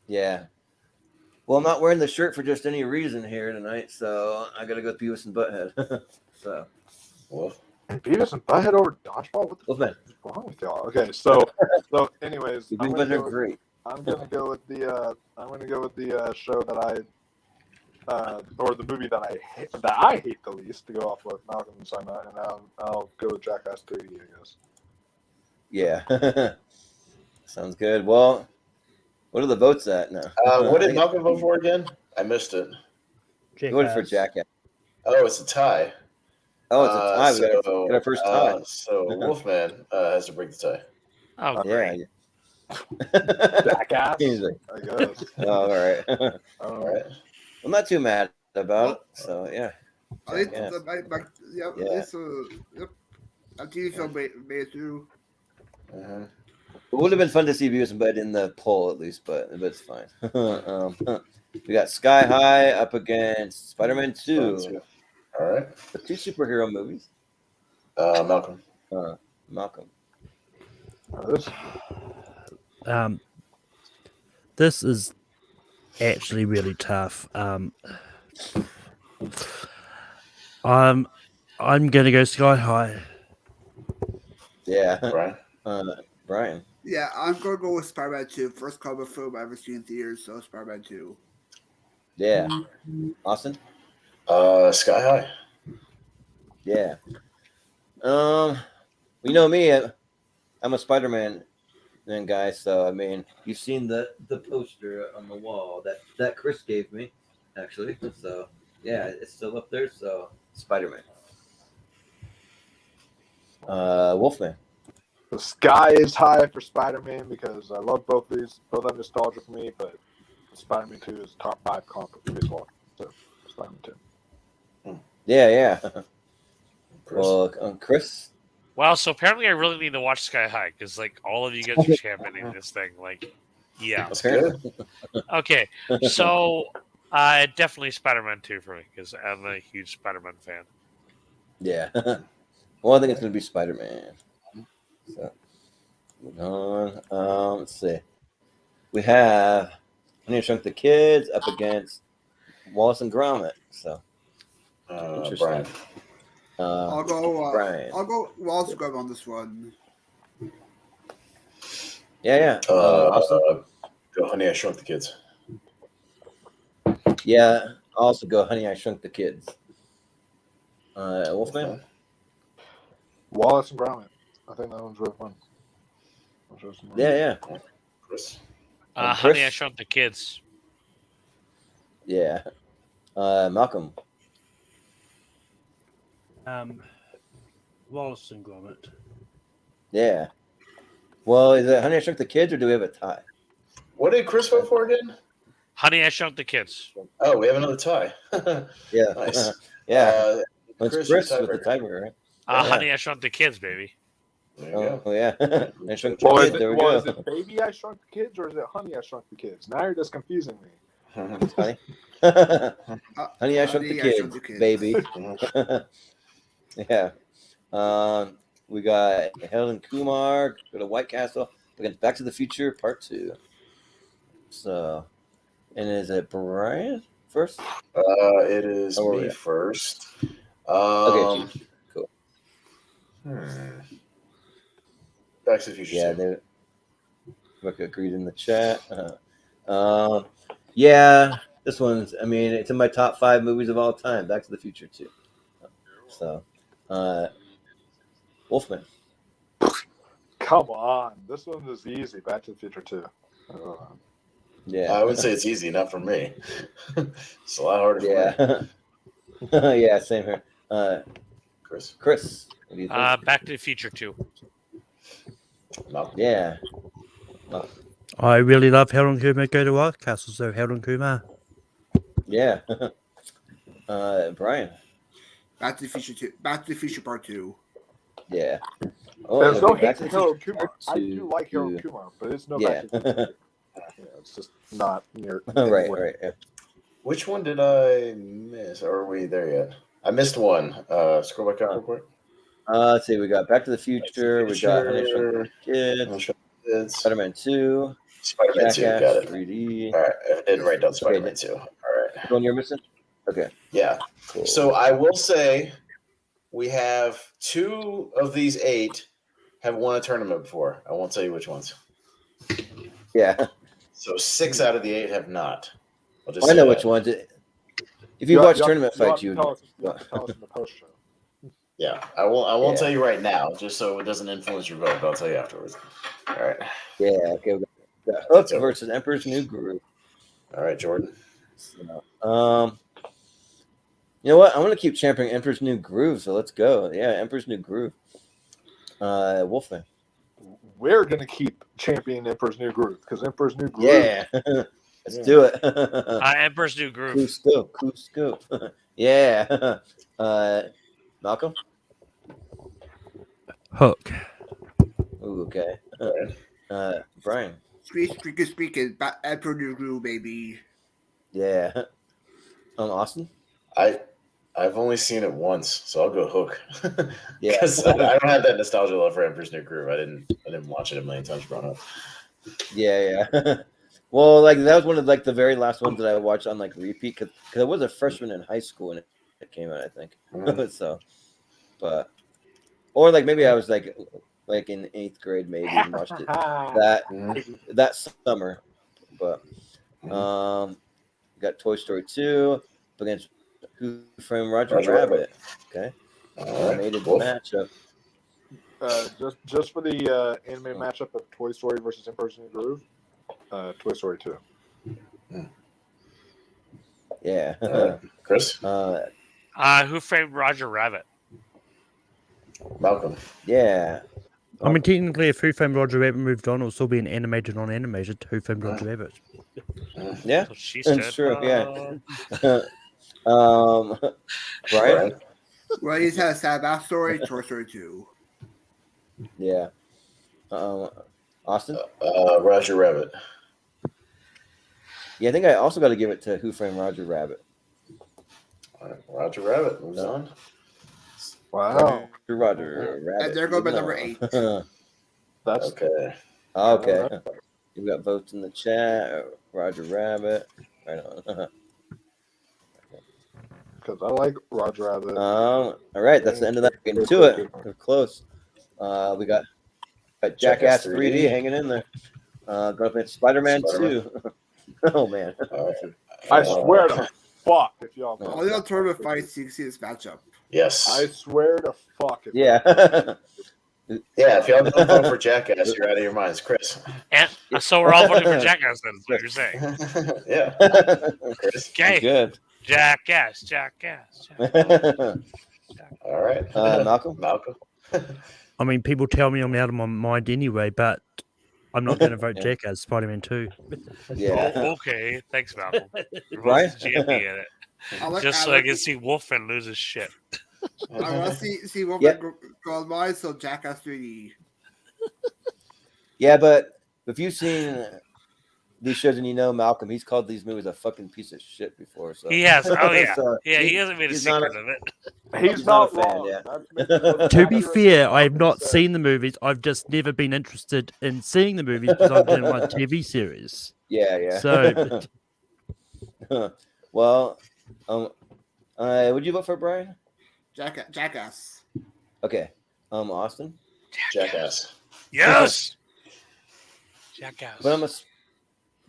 Yeah. Well, I'm not wearing the shirt for just any reason here tonight, so I gotta go with Beavis and Butthead. So. Wolf. Beavis and Butthead over Dodgeball? What the Wolfman. fuck is wrong with y'all? Okay, so anyways, Beavis and Butthead are great. I'm gonna go with the show that or the movie that I hate the least, to go off what Malcolm was talking about, and I'll go with Jackass 3D, I guess. Yeah. Sounds good. Well, what are the votes at now? What did Malcolm vote for again? I missed it. He voted for Jackass. Oh, it's a tie. Oh, it's a tie. We got our first tie. So Wolfman has to break the tie. Oh, Yeah. great. Jackass, Easily. I guess. All right. All right. I'm not too mad about it. So yeah. I think Jackass. yep. A TV film made it through. Uh-huh. It would have been fun to see Beavis and Butthead in the poll at least, but it's fine. We got Sky High up against Spider-Man 2. All right. The two superhero movies. Malcolm. Malcolm. This is actually really tough. I'm gonna go Sky High. Yeah. Brian. Brian. Yeah, I'm gonna go with Spider-Man 2. First comic film I've ever seen in theaters, so Spider-Man 2. Yeah. Austin. Sky High. Yeah. You know me. I'm a Spider-Man guy, so I mean, you've seen the poster on the wall that Chris gave me, actually. So yeah, it's still up there. So Spider-Man. Wolfman. The sky is high for Spider-Man because I love both these. Both have nostalgia for me, but Spider-Man 2 is top 5 comic book movie as well. So Spider-Man 2. Yeah. Chris. Well, Chris. Wow, so apparently I really need to watch Sky High because like all of you guys are championing this thing. Like, yeah. That's good. Okay, so definitely Spider-Man 2 for me because I'm a huge Spider-Man fan. Yeah. Well, I think it's gonna be Spider-Man. So moving on. Let's see. We have Honey, I Shrunk the Kids up against Wallace and Gromit. So interesting. Brian. I'll go. Brian. I'll go Wallace Grub on this one. Yeah. Go Honey, I Shrunk the Kids. Yeah. I'll also go Honey, I Shrunk the Kids. Wolfman. Wallace and Gromit. I think that one's really fun. Yeah. Chris. Honey, I Shrunk the Kids. Yeah. Malcolm. Wallace and Gromit. Yeah. Well, is it Honey, I Shrunk the Kids, or do we have a tie? What did Chris vote for again? Honey, I Shrunk the Kids. Oh, we have another tie. Yeah. Nice. Yeah. It's Chris, Chris your with the tiebreaker. tiebreaker, right? Honey, I Shrunk the Kids, baby. There you go. Oh, yeah. I Shrunk the Well, Kids. There we go. is it Baby I Shrunk the Kids or is it Honey I Shrunk the Kids? Now you're just confusing me. Honey. Honey, I Shrunk the Kids, baby. Yeah. We got Helen Kumar, go to White Castle. We got Back to the Future Part 2. So, and is it Brian first? It is me first. Okay, cool. Back to the Future. Yeah, they agreed in the chat. Yeah, this one's. I mean, it's in my top 5 movies of all time. Back to the Future 2. So, Wolfman. Come on. This one is easy. Back to the Future 2. Yeah, I would say it's easy, not for me. It's a lot harder for me. Yeah. Yeah, same here. Chris. What do you think? Back to the Future 2. No. Yeah. I really love Harold and Kumar Go to White Castle, so Harold and Kumar. Yeah. Brian. Back to the Future 2. Back to the Future Part 2. Yeah. There's no Back hate to Harold Kumar. I do like Harold Kumar, but it's no Yeah. Back to the Future. It's just not near. Right, anywhere. right. Yeah. Which one did I miss? Or are we there yet? I missed one. Scroll back out real quick. Let's see. We got Back to the Future. We got Honey, I Shrunk the Kids. Kids. Spider-Man 2. Spider-Man 2. Jackass Got it. 3D. All right. I didn't write down Spider-Man 2. All right. Which one you're missing? Okay. Yeah. Cool. So I will say we have 2 of these 8 have won a tournament before. I won't tell you which ones. Yeah. So 6 out of the 8 have not. I'll just I know say which that. ones. If you watch tournament you have fights, to you tell us in the post show. Yeah, I won't Yeah. tell you right now, just so it doesn't influence your vote. But I'll tell you afterwards. All right. Yeah. Okay. We got Hook versus Emperor's New Groove. All right, Jordan. So, you know what? I'm gonna keep championing Emperor's New Groove. So let's go. Yeah, Emperor's New Groove. Wolfman. We're gonna keep championing Emperor's New Groove because Emperor's New Groove. Yeah. Let's do it. Emperor's New Groove. Cusco. Yeah. Malcolm. Hook. Ooh, okay. Brian. Speaking, Emperor New Groove, baby. Yeah. Austin. I've only seen it once, so I'll go Hook. Yeah. Because I don't have that nostalgia love for Emperor's New Groove. I didn't watch it a million times growing up. Yeah. Well, like that was one of like the very last ones that I watched on like repeat because I was a freshman in high school when it came out, I think. So, but or like maybe I was like in 8th grade maybe and watched it that summer. But got Toy Story 2 against Who Framed Roger Rabbit. Okay, animated matchup. Just for the anime matchup of Toy Story versus Emperor's New Groove, Toy Story 2. Yeah. Chris? Who Framed Roger Rabbit? Malcolm? Yeah. I mean, technically, if Who Framed Roger Rabbit moved on, it would still be an animated, non-animated Who Framed Roger Rabbit. Yeah. That's what she said. That's true. Yeah. Brian? Well, he's had a sad backstory, Toy Story 2. Yeah. Austin? Roger Rabbit. Yeah, I think I also got to give it to Who Framed Roger Rabbit. All right, Roger Rabbit moves on. Wow. Roger Rabbit. And there go my number 8. That's Okay. Okay. You got votes in the chat. Roger Rabbit. Right on. because I like Roger Rabbit. All right, that's the end of that. Getting to it. We're close. We got Jackass 3D hanging in there. Going up against Spider-Man 2. Oh, man. I swear to fuck if y'all know. All the tournament fights, you can see this matchup. Yes. I swear to fuck if Yeah. Yeah, if y'all don't vote for Jackass, you're out of your minds, Chris. And so we're all voting for Jackass then, is what you're saying. Yeah. Chris. Okay. Good. Jackass. All right. Malcolm? Malcolm. I mean, people tell me I'm out of my mind anyway, but I'm not going to vote Jackass, Spider-Man 2. Yeah. Oh, okay. Thanks, Malcolm. Right? GMP in it. Just so I can see Wolfman lose his shit. I want to see what go on mine, so Jackass 3D. Yeah, but if you've seen these shows and you know Malcolm, he's called these movies a fucking piece of shit before. So He has. Oh, yeah. So He hasn't made a he's not secret of it. He's not not a fan, wrong. yeah. That's To be fair, I have not seen the movies. I've just never been interested in seeing the movies because I've done my TV series. Yeah. So, well, would you vote for Brian? Jackass. Okay. Austin? Jackass. Yes. Jackass.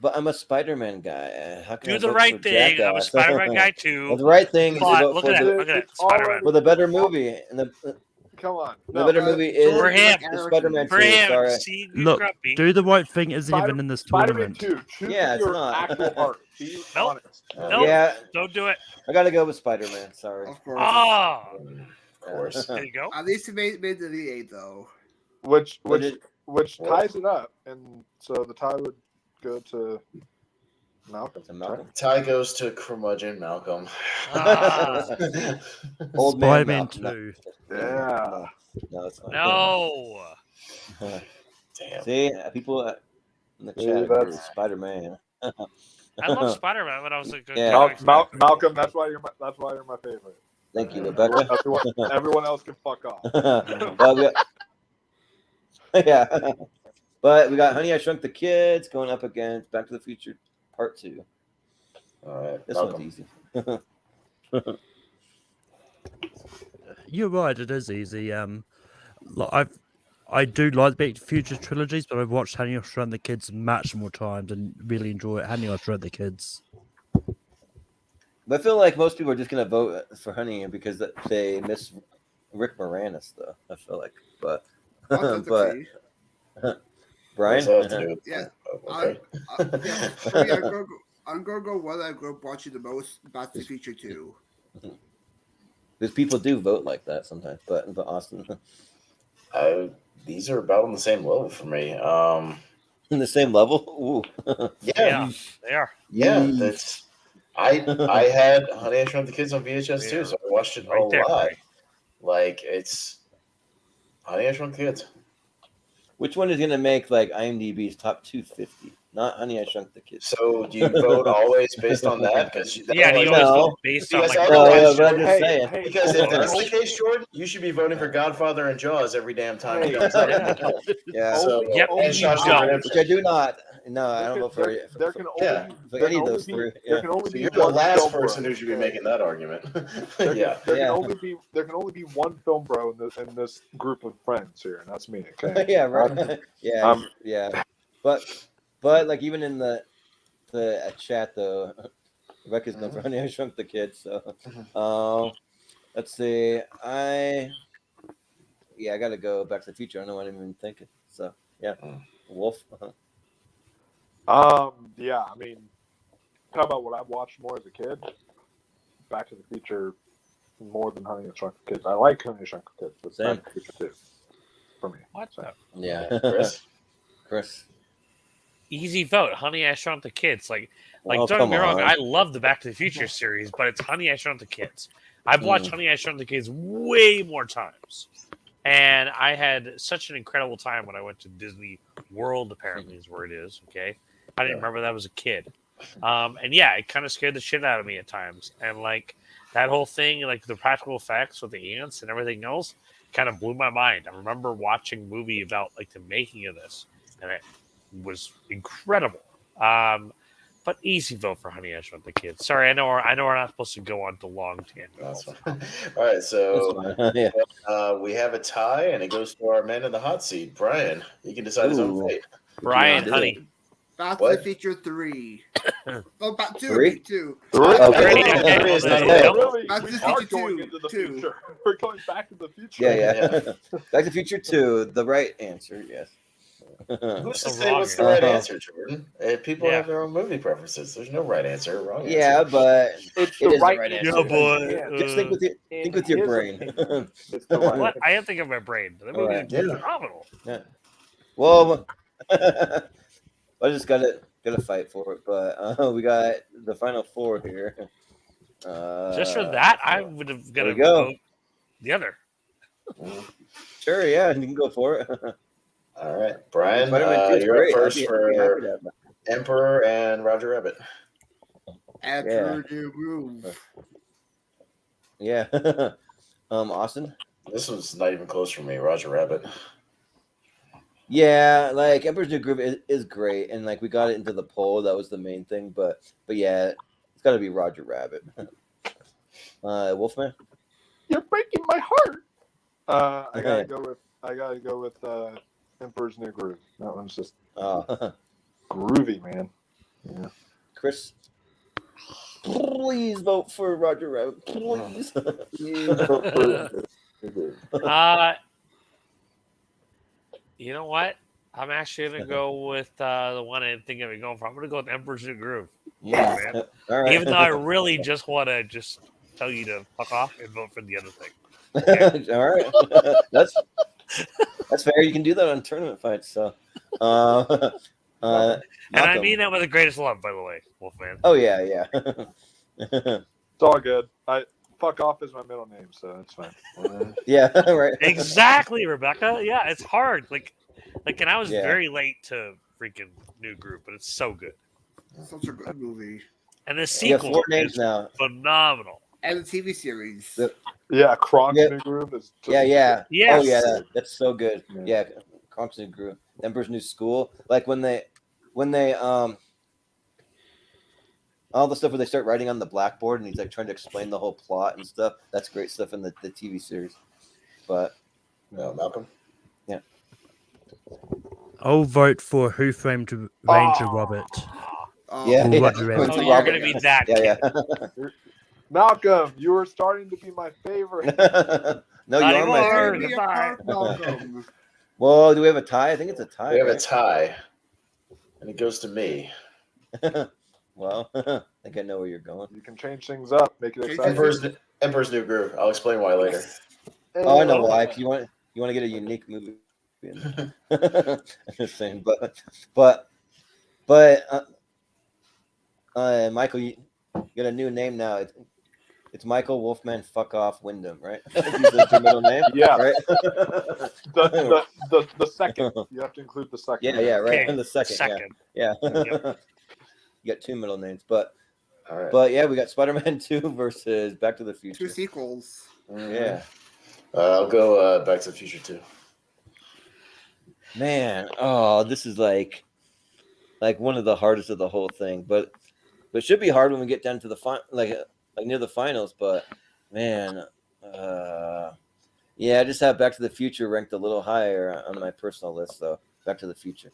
But I'm a Spider-Man guy. How can I Do the vote right for thing. I'm a Jackass? Spider-Man guy too. The right thing is to But vote look for at it. the, Look at it. It's all Spider-Man. for the better movie, and the Come on. better movie is For him. Spider-Man 2. For him, Sorry. see, you look, grumpy. Do the Right Thing isn't even in this Spider-Man tournament. 2. Choose Yeah, it's your not. actual heart. Be Nope. honest. Nope. Yeah, Don't do it. I gotta go with Spider-Man. Sorry. Of course. Oh, Of course. there you go. At least it made the Elite 8, though. Which What ties it up, and so the tie would go to Malcolm. To Malcolm. Tie goes to curmudgeon Malcolm. Ah, Old man Spider-Man Malcolm. 2. Yeah. No, it's fine. no. Damn. See, people. in the Yeah, chat. that's- SpiderMan. I love Spider-Man when I was a good Yeah. Malcolm, that's why you're my favorite. Thank you, Rebecca. Everyone else can fuck off. Well, yeah. But we got Honey, I Shrunk the Kids going up against Back to the Future Part 2. All right, This Malcolm. one's easy. You're right. It is easy. I do like the Back to the Future trilogies, but I've watched Honey, I Shrunk the Kids much more times and really enjoy it. Honey, I Shrunk the Kids. But I feel like most people are just gonna vote for Honey because they miss Rick Moranis, though. I feel like, but but Brian, What's that have to do with- Yeah. oh, okay. Yeah, for me, I'm gonna go what I grew up watching the most, Back to the Future 2. because people do vote like that sometimes. But Austin, These are about on the same level for me. in the same level. Ooh. Yeah, they are. Yeah, Yeesh. that's. I had Honey, I Shrunk the Kids on VHS too, so I watched it Right a there, lot. right. Like it's Honey, I Shrunk the Kids. Which one is gonna make like IMDb's top 250? Not Honey, I Shrunk the Kids. So do you vote always based on that? Because Yeah, and you No. always vote based on Because like otherwise, but I'm just Hey, saying. hey, because if that's the case, Jordan, you should be voting for Godfather and Jaws every damn time it Hey, comes up. yeah. Yeah, So, Yep, and you Shawshank don't. Redemption. which I do not. No, I don't vote for there, there can only, Yeah, for there any can of only those be, three. there Yeah. can only So be you're the one last film person bro. who should be making that argument. There, Yeah. there Yeah. can only be one film bro in this group of friends here, and that's me. Okay. Yeah, right. Yeah, Um, yeah. But like even in the chat though, Rebecca's going for Honey, I Shrunk the Kids. So, let's see. I gotta go Back to the Future. I don't know what I'm even thinking. So yeah, Wolf. Yeah, I mean, talk about what I've watched more as a kid. Back to the Future more than Honey, I Shrunk the Kids. I like Honey, I Shrunk the Kids, but Same. Back to the Future too. For me. What the? Yeah, Chris. Easy vote. Honey, I Shrunk the Kids. Like Oh, don't get come me wrong. on. I love the Back to the Future series, but it's Honey, I Shrunk the Kids. I've watched Honey, I Shrunk the Kids way more times, and I had such an incredible time when I went to Disney World. Apparently, is where it is. Okay, I didn't remember that was a kid, and yeah, it kind of scared the shit out of me at times. And like that whole thing, like the practical effects with the ants and everything else, kind of blew my mind. I remember watching a movie about like the making of this, and it was incredible. But easy vote for Honey, I Shrunk the Kids. Sorry, I know we're not supposed to go on to long tangents. That's fine. All right, so Yeah. we have a tie, and it goes to our man in the hot seat, Brian. He can decide his own Ooh. fate. Brian, Yeah. Honey. Back to What? the Future 3. Oh, back 2. Three? 2. Okay. Three is not Yeah. available. Really, Back to we the are Future going 2, into the 2. future. We're going back to the future. Yeah. Back to the Future 2, the right answer. Yes. Who's to The say wrong what's the right answer. answer, Jordan? People Yeah. have their own movie preferences. There's no right answer, or wrong Yeah, answer. but It's it the is right the right answer. answer. Yeah, boy. Just think with your his brain. opinion, it's the right What? I am thinking of my brain. The movie Alright. is phenomenal. Yeah. Well, I just gotta fight for it, but we got the final four here. Just for that, I would have got there to we go. vote the other. Sure, yeah, you can go for it. All right, Brian, Spider-Man 2 is you're up great. I'd first be happy for to have that. Emperor and Roger Rabbit. After the Groove. Yeah. Austin. This was not even close for me, Roger Rabbit. Yeah, like Emperor's New Groove is great, and like we got it into the poll. That was the main thing, but yeah, it's got to be Roger Rabbit. Wolfman. You're breaking my heart. I gotta go with Emperor's New Groove. That one's just groovy, man. Yeah. Chris. Please vote for Roger Rabbit. Please. You know what? I'm actually gonna go with the one I didn't think of it going for. I'm gonna go with Emperor's New Groove. Yeah. Man. All right. Even though I really just want to just tell you to fuck off and vote for the other thing. All right. That's fair. You can do that on tournament fights. So, And I Malcolm. mean that with the greatest love, by the way, Wolfman. Oh yeah. It's all good. Fuck off is my middle name, so it's fine. Yeah, right. Exactly, Rebecca. Yeah, it's hard. Like, and I was Yeah. very late to freaking New Groove, but it's so good. Such a good movie. And the We got sequel 4 names is now. phenomenal. And the TV series. Yeah, Kronk's Yeah. New Groove is. Yeah. Yes. Oh yeah, that's so good. Yeah. Yeah, Kronk's New Groove, Emperor's New School. Like when they all the stuff where they start writing on the blackboard and he's like trying to explain the whole plot and stuff. That's great stuff in the TV series. But Malcolm. I'll vote for Who Framed Ranger Robert. yeah, Ooh, yeah. Roger Rabbit. Oh, you're gonna be that Yeah, kid. yeah. Malcolm, you were starting to be my favorite. No, Not you are my anymore. favorite. Goodbye. Malcolm. Well, do we have a tie? I think it's a tie. We have a right? tie, and it goes to me. Well, I think I know where you're going. You can change things up, make it exciting. Emperor's New Groove. I'll explain why later. Oh, I know why. 'Cause you want to get a unique movie. I'm just saying, but Michael, you got a new name now. It's Michael Wolfman. Fuck off, Wyndham, right? That's your middle name. Yeah. Right. The second. You have to include the second. Yeah, right. Okay, And the second. Second. Yeah. Yep. You got 2 middle names, but All right. yeah, we got Spider-Man 2 versus Back to the 2 Future. sequels. Yeah. I'll go Back to the Future 2. Man, this is like one of the hardest of the whole thing, but it should be hard when we get down to the like near the finals. But man, yeah, I just have Back to the Future ranked a little higher on my personal list. So Back to the Future,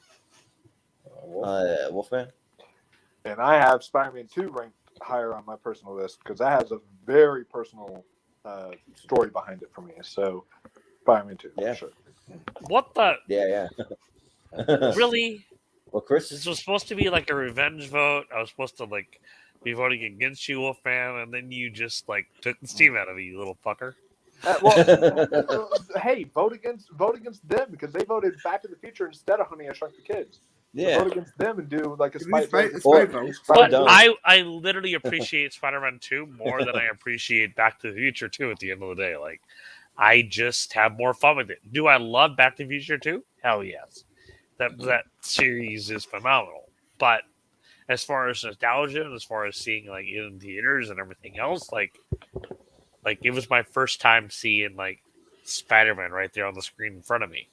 Wolfman. And I have Spider-Man 2 ranked higher on my personal list because that has a very personal story behind it for me. So Spider-Man 2, Yeah. for sure. What the? Yeah. Really? Well, Chris, This was supposed to be like a revenge vote. I was supposed to like be voting against you, Wolfman, and then you just like took the steam out of me, you little fucker. Hey, vote against them because they voted Back to the Future instead of Honey, I Shrunk the Kids. So yeah. vote against them and do like a It's spite spite- vote. it's spite Or- vote. But done. I literally appreciate Spider-Man 2 more than I appreciate Back to the Future 2 at the end of the day. Like, I just have more fun with it. Do I love Back to the Future 2? Hell yes. That series is phenomenal. But as far as nostalgia and as far as seeing like it in theaters and everything else, like it was my first time seeing like Spider-Man right there on the screen in front of me.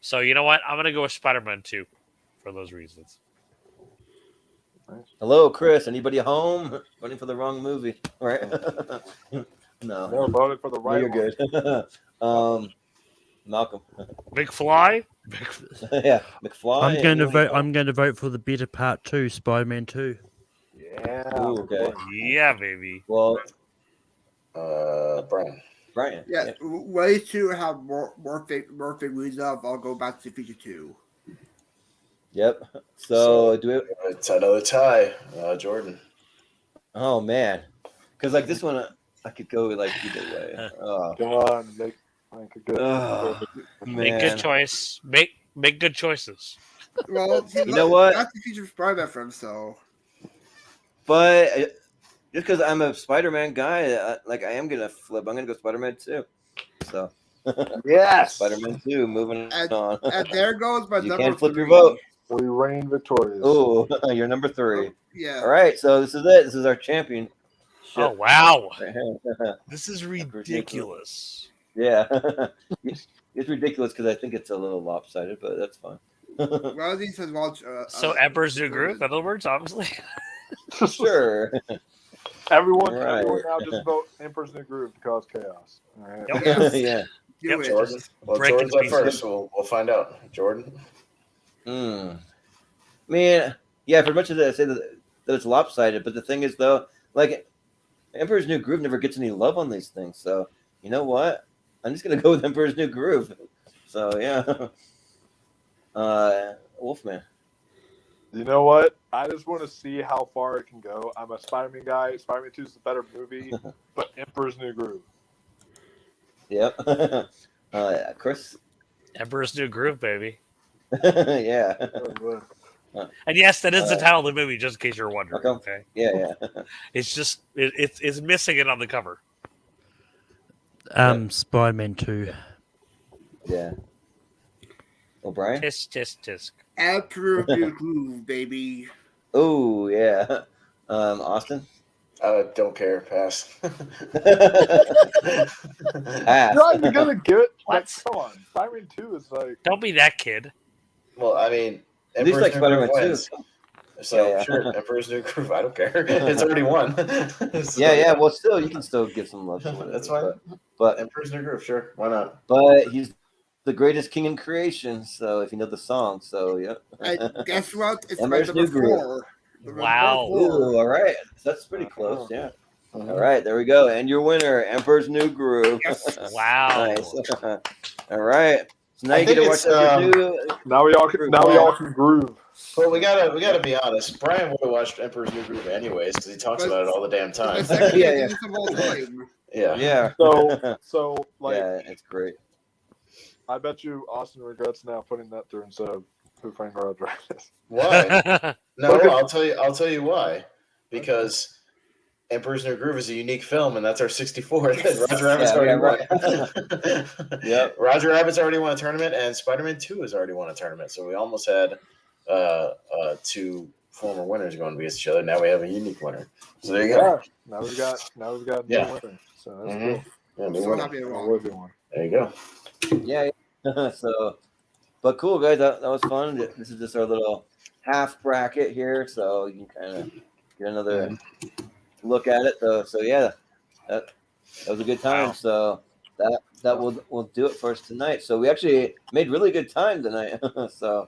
So you know what? I'm gonna go with Spider-Man 2 for those reasons. Hello, Chris. Anybody home? Voting for the wrong movie, right? No. No, voted for the No, right you're one. good. Malcolm. McFly? Yeah, McFly. I'm going to vote for the better part 2, Spider-Man 2. Yeah. Ooh, okay. Yeah, baby. Well, Brian. Yeah, way to have more figures of. I'll go Back to the Future 2. Yep. So do we? It's another tie, Jordan. Oh man, because like this one, I could go like either way. Oh, Come on, make a good. Make man. good choice. Make good choices. Well, You know what? Back to the Future Spider-Man from so. But just because I'm a Spider-Man guy, like I am gonna flip. I'm gonna go Spider-Man 2. So Yes. Spider-Man 2. Moving on. And there goes my You number can't flip 3. your vote. We reign victorious. Oh, you're number 3. Yeah. All right. So this is it. This is our champion. Oh wow, Yeah. this is ridiculous. Yeah. It's ridiculous because I think it's a little lopsided, but that's fine. Well, these has watched. So Emperor's New Groove, in other words, obviously. Sure. Everyone Right. now just vote Emperor's New Groove to cause chaos. All right. Yep. Yeah. Do Yep, it. Jordan. Well, Break Jordan's into up first. We'll find out. Jordan. I mean, yeah, for much of that, I say that it's lopsided, but the thing is, though, like, Emperor's New Groove never gets any love on these things, so you know what? I'm just going to go with Emperor's New Groove. So, yeah. Wolfman. You know what? I just want to see how far it can go. I'm a Spider-Man guy. Spider-Man 2 is a better movie, but Emperor's New Groove. Yep. Chris? Emperor's New Groove, baby. Yeah. And yes, that is the title of the movie, just in case you're wondering. Okay. Yeah. It's just it's missing it on the cover. Spider-Man 2. Yeah. O'Brien? Tisk tisk tisk. Emperor of New Groove, baby. Oh yeah. Austin. Don't care. Pass. Pass. You're not even gonna give it. What? Like, come on, Spider-Man 2 is like. Don't be that kid. Well, I mean, At least Emperor's like New Groove Spider-Man 2. wins. So Yeah. sure, Emperor's New Groove. I don't care. It's already won. So, Yeah. Well, still, you can still give some love to it. That's fine. But Emperor's New Groove, sure. Why not? he's the greatest king in creation. So if you know the song, so yeah. And guess what? It's my Emperor's number New Groove. 4. Number Wow. 4. Ooh, all right. That's pretty close. Yeah. Mhm. All right, there we go. And your winner, Emperor's New Groove. Yes. Wow. Nice. All right. So now I you get to think watch it's, Emperor's New. Now we all can groove. Well, we gotta be honest. Brian would have watched Emperor's New Groove anyways because he talks about it all the damn The time. second Yeah, biggest of all time. Yeah. Yeah. So like, Yeah, it's great. I bet you Austin regrets now putting that through instead of Who Framed Roger Rabbit. Why? No, Okay. I'll tell you why. Because Emperor's New Groove is a unique film, and that's our 64th. And Roger Rabbit's Yeah, already yeah, won. Yep. Roger Rabbit's already won a tournament, and Spider-Man 2 has already won a tournament. So we almost had two former winners going against each other. Now we have a unique winner. So there you go. Now we've got Yeah. new winner. So that's Mhm. Yeah, new So winner. happy to cool. wrong. That would be one. There you go. Yeah. So, but cool, guys. That was fun. This is just our little half bracket here, so you can kind of get another look at it. So yeah, that was a good time. Wow. So that will do it for us tonight. So we actually made really good time tonight. So,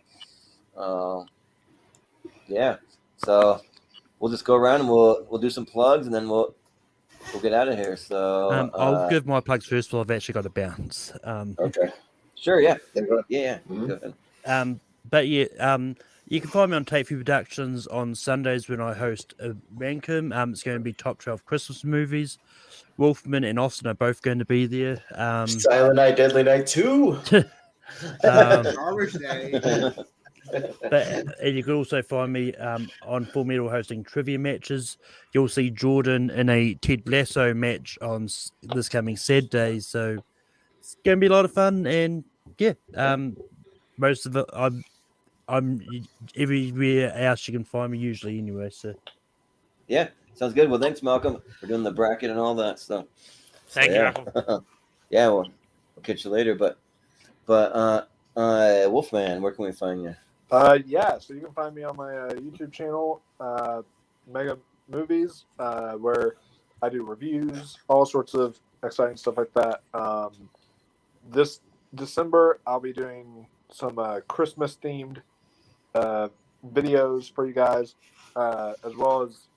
yeah. So we'll just go around and we'll do some plugs and then we'll get out of here. So I'll give my plugs first, but I've actually got to bounce. Okay. sure, yeah, There you go. yeah. Mhm. Go ahead. But yeah, you can find me on Take Few Productions on Sundays when I host a Rankum. It's going to be top 12 Christmas movies. Wolfman and Austin are both going to be there. Silent Night, Deadly Night 2. Garbage Day. And you can also find me on Full Metal hosting trivia matches. You'll see Jordan in a Ted Lasso match on this coming Saturday. So it's going to be a lot of fun. And yeah, most of it, I'm everywhere else you can find me usually anyway. So Yeah, sounds good. Well, thanks, Malcolm, for doing the bracket and all that stuff. Thank yeah. you. Yeah, we'll catch you later. But Wolfman, where can we find you? Yeah, so you can find me on my YouTube channel, Mega Movies, where I do reviews, all sorts of exciting stuff like that. This December, I'll be doing some Christmas-themed videos for you guys, as well as,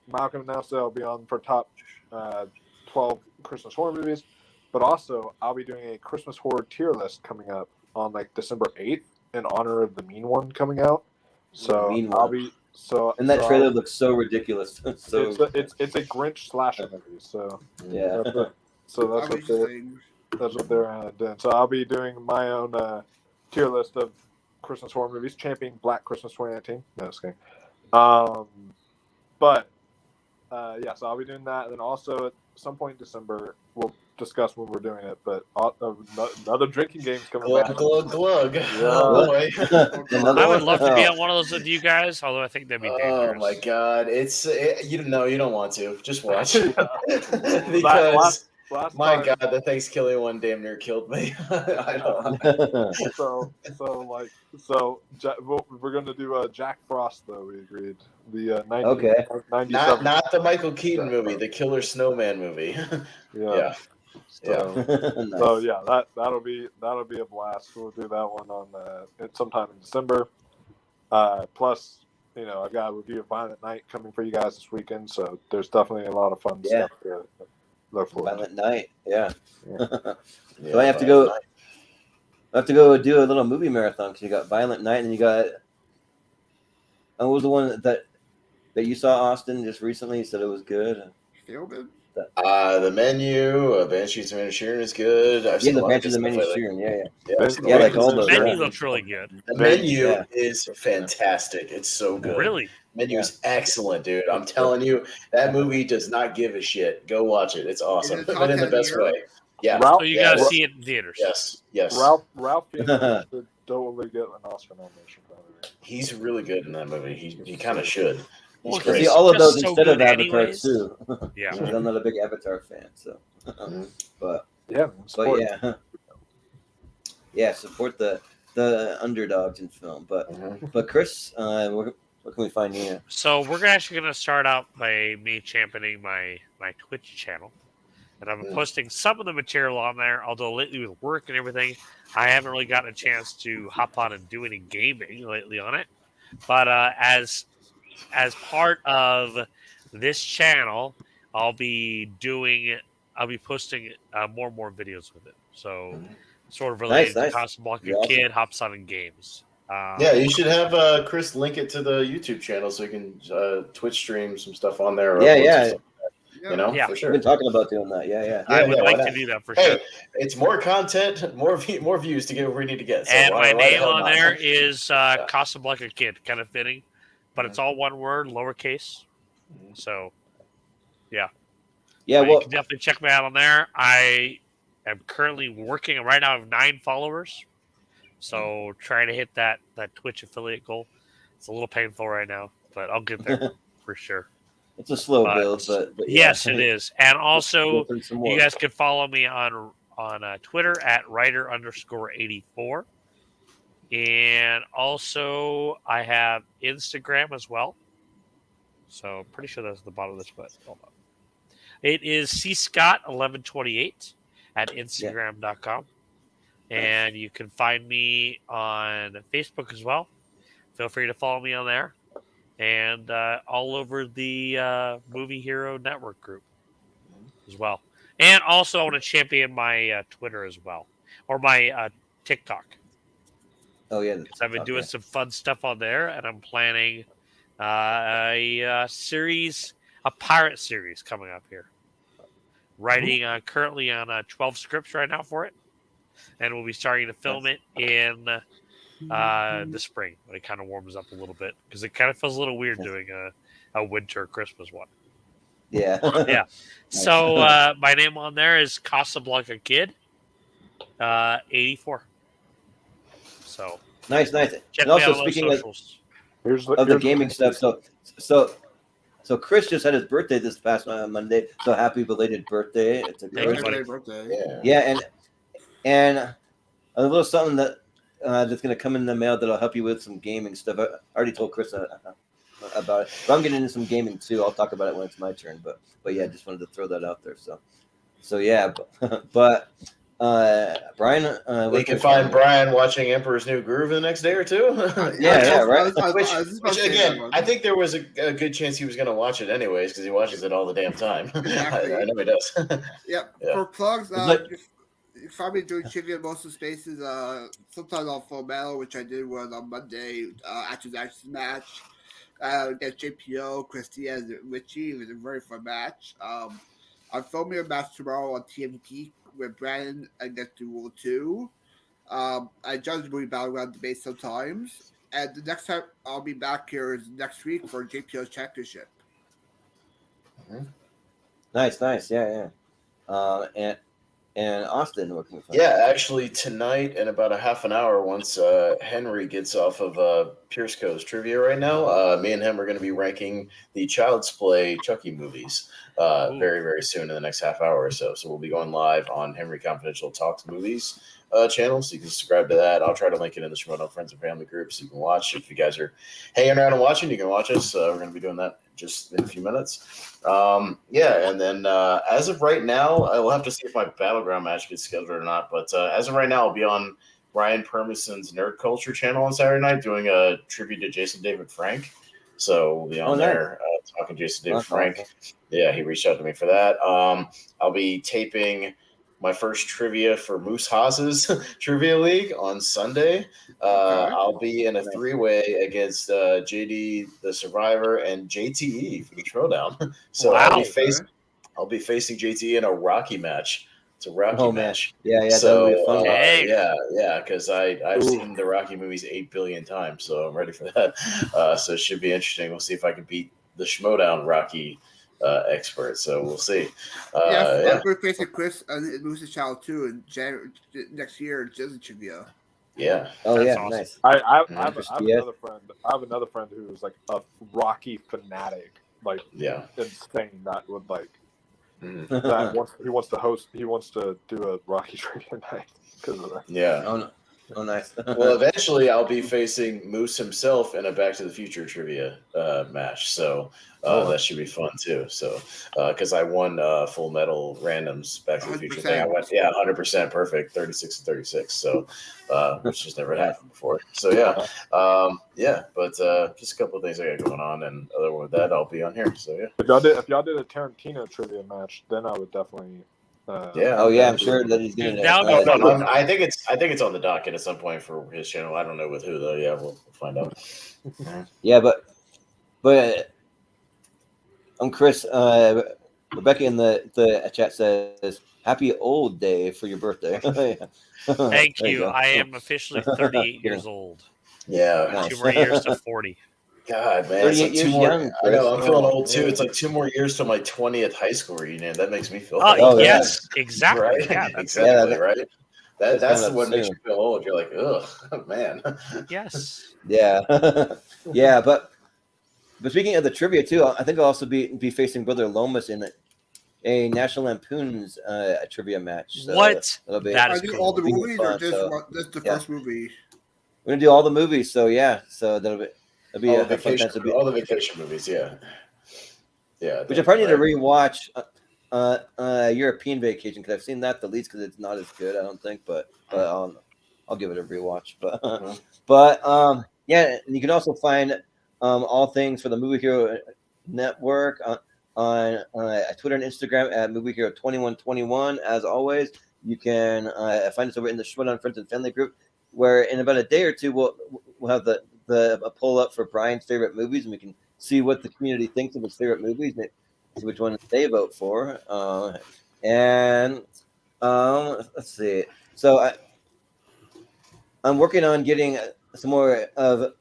Malcolm announced that I'll be on for top 12 Christmas horror movies, but also I'll be doing a Christmas horror tier list coming up on December 8th in honor of the Mean One coming out. So Mean I'll One. be so And that so trailer looks so ridiculous. So it's a Grinch slasher movie. So yeah, that's what they're doing. So I'll be doing my own tier list of Christmas horror movies, championing Black Christmas 2019. No, just kidding. But yeah, so I'll be doing that, and then also at some point in December we'll discuss when we're doing it. But another drinking game's coming Glug, back. glug, glug. Yeah. Oh, boy. I would love to be on one of those with you guys, although I think that'd be dangerous. Oh my god, you don't want to. Just watch. Last Because my time, god, the Thanksgiving one damn near killed me. I don't. we're gonna do Jack Frost though. We agreed the 90, Okay. 97. Not the Michael Keaton movie, the Killer Snowman movie. Yeah. Yeah. Nice. So yeah, that'll be a blast. We'll do that one on sometime in December. Plus, I got a review of Violent Night coming for you guys this weekend, so there's definitely a lot of fun Yeah. stuff to look forward to. Violent Night. Yeah. Yeah, So I have to go. I have to go do a little movie marathon because you got Violent Night and you got. What was the one that you saw, Austin, just recently? You said it was good. Feel good. The Menu, Banshees of Inisherin is good. I've Yeah, seen the a lot of Banshees of good stuff lately. Inisherin. Yeah. Yeah, I've seen a Yeah, lot like of all good those, stuff. Menu yeah. looks really good. The Menu Yeah. is fantastic. It's so good. Really? Menu is excellent, dude. I'm telling you, that movie does not give a shit. Go watch it. It's awesome, Is it but in the top best 10 way. Yeah. Ralph, So you yeah, gotta see it in theaters. Yes. Yes. Ralph Fiennes totally get an Oscar nomination for that movie. He's really good in that movie. He kind of should. He's Well, great. See all of Just those so instead of good Avatar anyways. too. Yeah. Because I'm not a big Avatar fan, so. but Yeah, support. yeah, support the underdogs in film. But Chris, where can we find you? So we're actually going to start out by me championing my Twitch channel. And I'm posting some of the material on there, although lately with work and everything, I haven't really gotten a chance to hop on and do any gaming lately on it. But as part of this channel, I'll be posting more and more videos with it. So sort of related to Casablanca Kid, hops on in games. Yeah, you should have Chris link it to the YouTube channel so you can Twitch stream some stuff on there. Or upload some stuff. You know, Yeah. for sure. We've been talking about doing that. Yeah. I would like why to not? do that for Hey, sure. it's more content, more views to get where we need to get. So And why my name the hell on not? there is Casablanca Kid, kind of fitting, but it's all one word, lowercase. So, yeah. Yeah, You well, can definitely check me out on there. I am currently working right now. I have 9 followers, so trying to hit that Twitch affiliate goal. It's a little painful right now, but I'll get there for sure. it's a slow build, but yeah. Yes, it is. And also, Go through some more. you guys can follow me on Twitter at writer_84. And also, I have Instagram as well. So, pretty sure that's at the bottom of this, but hold on. It is cscott1128 at Instagram.com. And you can find me on Facebook as well. Feel free to follow me on there. And all over the Movie Hero Network group as well. And also, I want to champion my Twitter as well. Or my TikTok. Oh, yeah. Because I've been doing some fun stuff on there. And I'm planning a pirate series coming up here. Writing currently on 12 scripts right now for it. And we'll be starting to film it in the spring when it kind of warms up a little bit. Because it kind of feels a little weird doing a winter Christmas one. Yeah. Yeah. So my name on there is Casablanca Kid 84. So nice. check And me also, out on speaking socials. of the gaming stuff, so Chris just had his birthday this past Monday. So happy belated birthday! It's a Thank you, good buddy. Yeah, and a little something that that's going to come in the mail that'll help you with some gaming stuff. I already told Chris about it, but I'm getting into some gaming too. I'll talk about it when it's my turn. But yeah, just wanted to throw that out there. So yeah, but Brian, we can find Brian watching Emperor's New Groove the next day or two. Yeah, right. Which again, I think there was a good chance he was going to watch it anyways because he watches it all the damn time. Exactly. I know he does. Yep. Yeah. For plugs, But- you find me doing trivia in most of spaces. Sometimes on Full Metal, which I did one on Monday after the Axis match. Against JPO, Chris Diaz, and Richie. It was a very fun match. I'm filming a match tomorrow on TMT with Brandon against the Rule 2. I judge movie battleground debate sometimes. And the next time I'll be back here is next week for JPO's championship. Nice, yeah. And Austin, what can we find? Yeah, actually tonight in about a half an hour, once Henry gets off of Pierce Co's trivia right now, me and him are going to be ranking the Child's Play Chucky movies very, very soon in the next half hour or so. So we'll be going live on Henry Confidential Talks Movies channel, so you can subscribe to that. I'll try to link it in the Shimono Friends and Family group so you can watch. If you guys are hanging around and watching, you can watch us. We're going to be doing that just in a few minutes. And then as of right now, I will have to see if my Battleground match gets scheduled or not. But as of right now, I'll be on Ryan Permison's Nerd Culture channel on Saturday night doing a tribute to Jason David Frank. So we'll be on there talking to Jason David Frank. Awesome. Yeah, he reached out to me for that. I'll be taping my first trivia for Moose Haas's Trivia League on Sunday. I'll be in a 3-way against JD the Survivor and JTE for the Throwdown. So Wow. I'll be facing JTE in a Rocky match. It's a Rocky match. Yeah, So that'll be a fun one. yeah, because I've seen the Rocky movies 8 billion times, so I'm ready for that. So it should be interesting. We'll see if I can beat the Schmodown Rocky expert. So we'll see. We're facing Chris and Moose's Child too in January next year. Just trivia. Yeah. Oh That's yeah, awesome. nice. I Mhm. have Yeah. another friend. I have another friend who's like a Rocky fanatic, like Yeah. insane. That would like Mhm. that. He wants to host. He wants to do a Rocky trivia night because of that. Yeah. Oh, no. Oh, nice. Well, eventually I'll be facing Moose himself in a Back to the Future trivia match, so Oh. that should be fun too. So, because I won Full Metal Randoms Back to the Future thing, I 100%. went 100% perfect, 36 and 36. So, which has never happened before. So but just a couple of things I got going on, and other than that, I'll be on here. So yeah. If y'all did a Tarantino trivia match, then I would definitely. Oh yeah, I'm sure that he's gonna. Dude, that would be fun. I think it's on the docket at some point for his channel. I don't know with who though. Yeah, we'll find out. Yeah, but Chris. Rebecca in the chat says, "Happy old day for your birthday." Thank There you. go. I am officially 38 years old. Yeah. Nice. 2 more years to 40. God, man, it's 38 like years 2 more. young, I know, Chris. I'm feeling Oh, old too. yeah. It's like 2 more years till my 20th high school reunion. That makes me feel Oh, old. yes, exactly. Right? Yeah, that's exactly, that- right? that's That's kind of what makes you soon. feel old. You're like, ugh, man. yes. Yeah, yeah, but speaking of the trivia too, I think I'll also be facing Brother Lomas in a National Lampoon's trivia match. So What? it'll be, That I is do cool. all the Be movies, fun, or just so, just the yeah. first movie. we're gonna do all the movies. So yeah, so that'll be all a the fun vacation, time to be. all the vacation movies, yeah. Yeah. Which I probably need to right. rewatch European Vacation because I've seen that the least because it's not as good, I don't think, but I'll give it a rewatch. But yeah, and you can also find all things for the Movie Hero Network on Twitter and Instagram at Movie Hero 2121. As always, you can find us over in the Shoutout Friends and Family group, where in about a day or two we'll have a poll up for Brian's favorite movies, and we can see what the community thinks of his favorite movies, and see which one they vote for. And let's see. So I'm working on getting some more of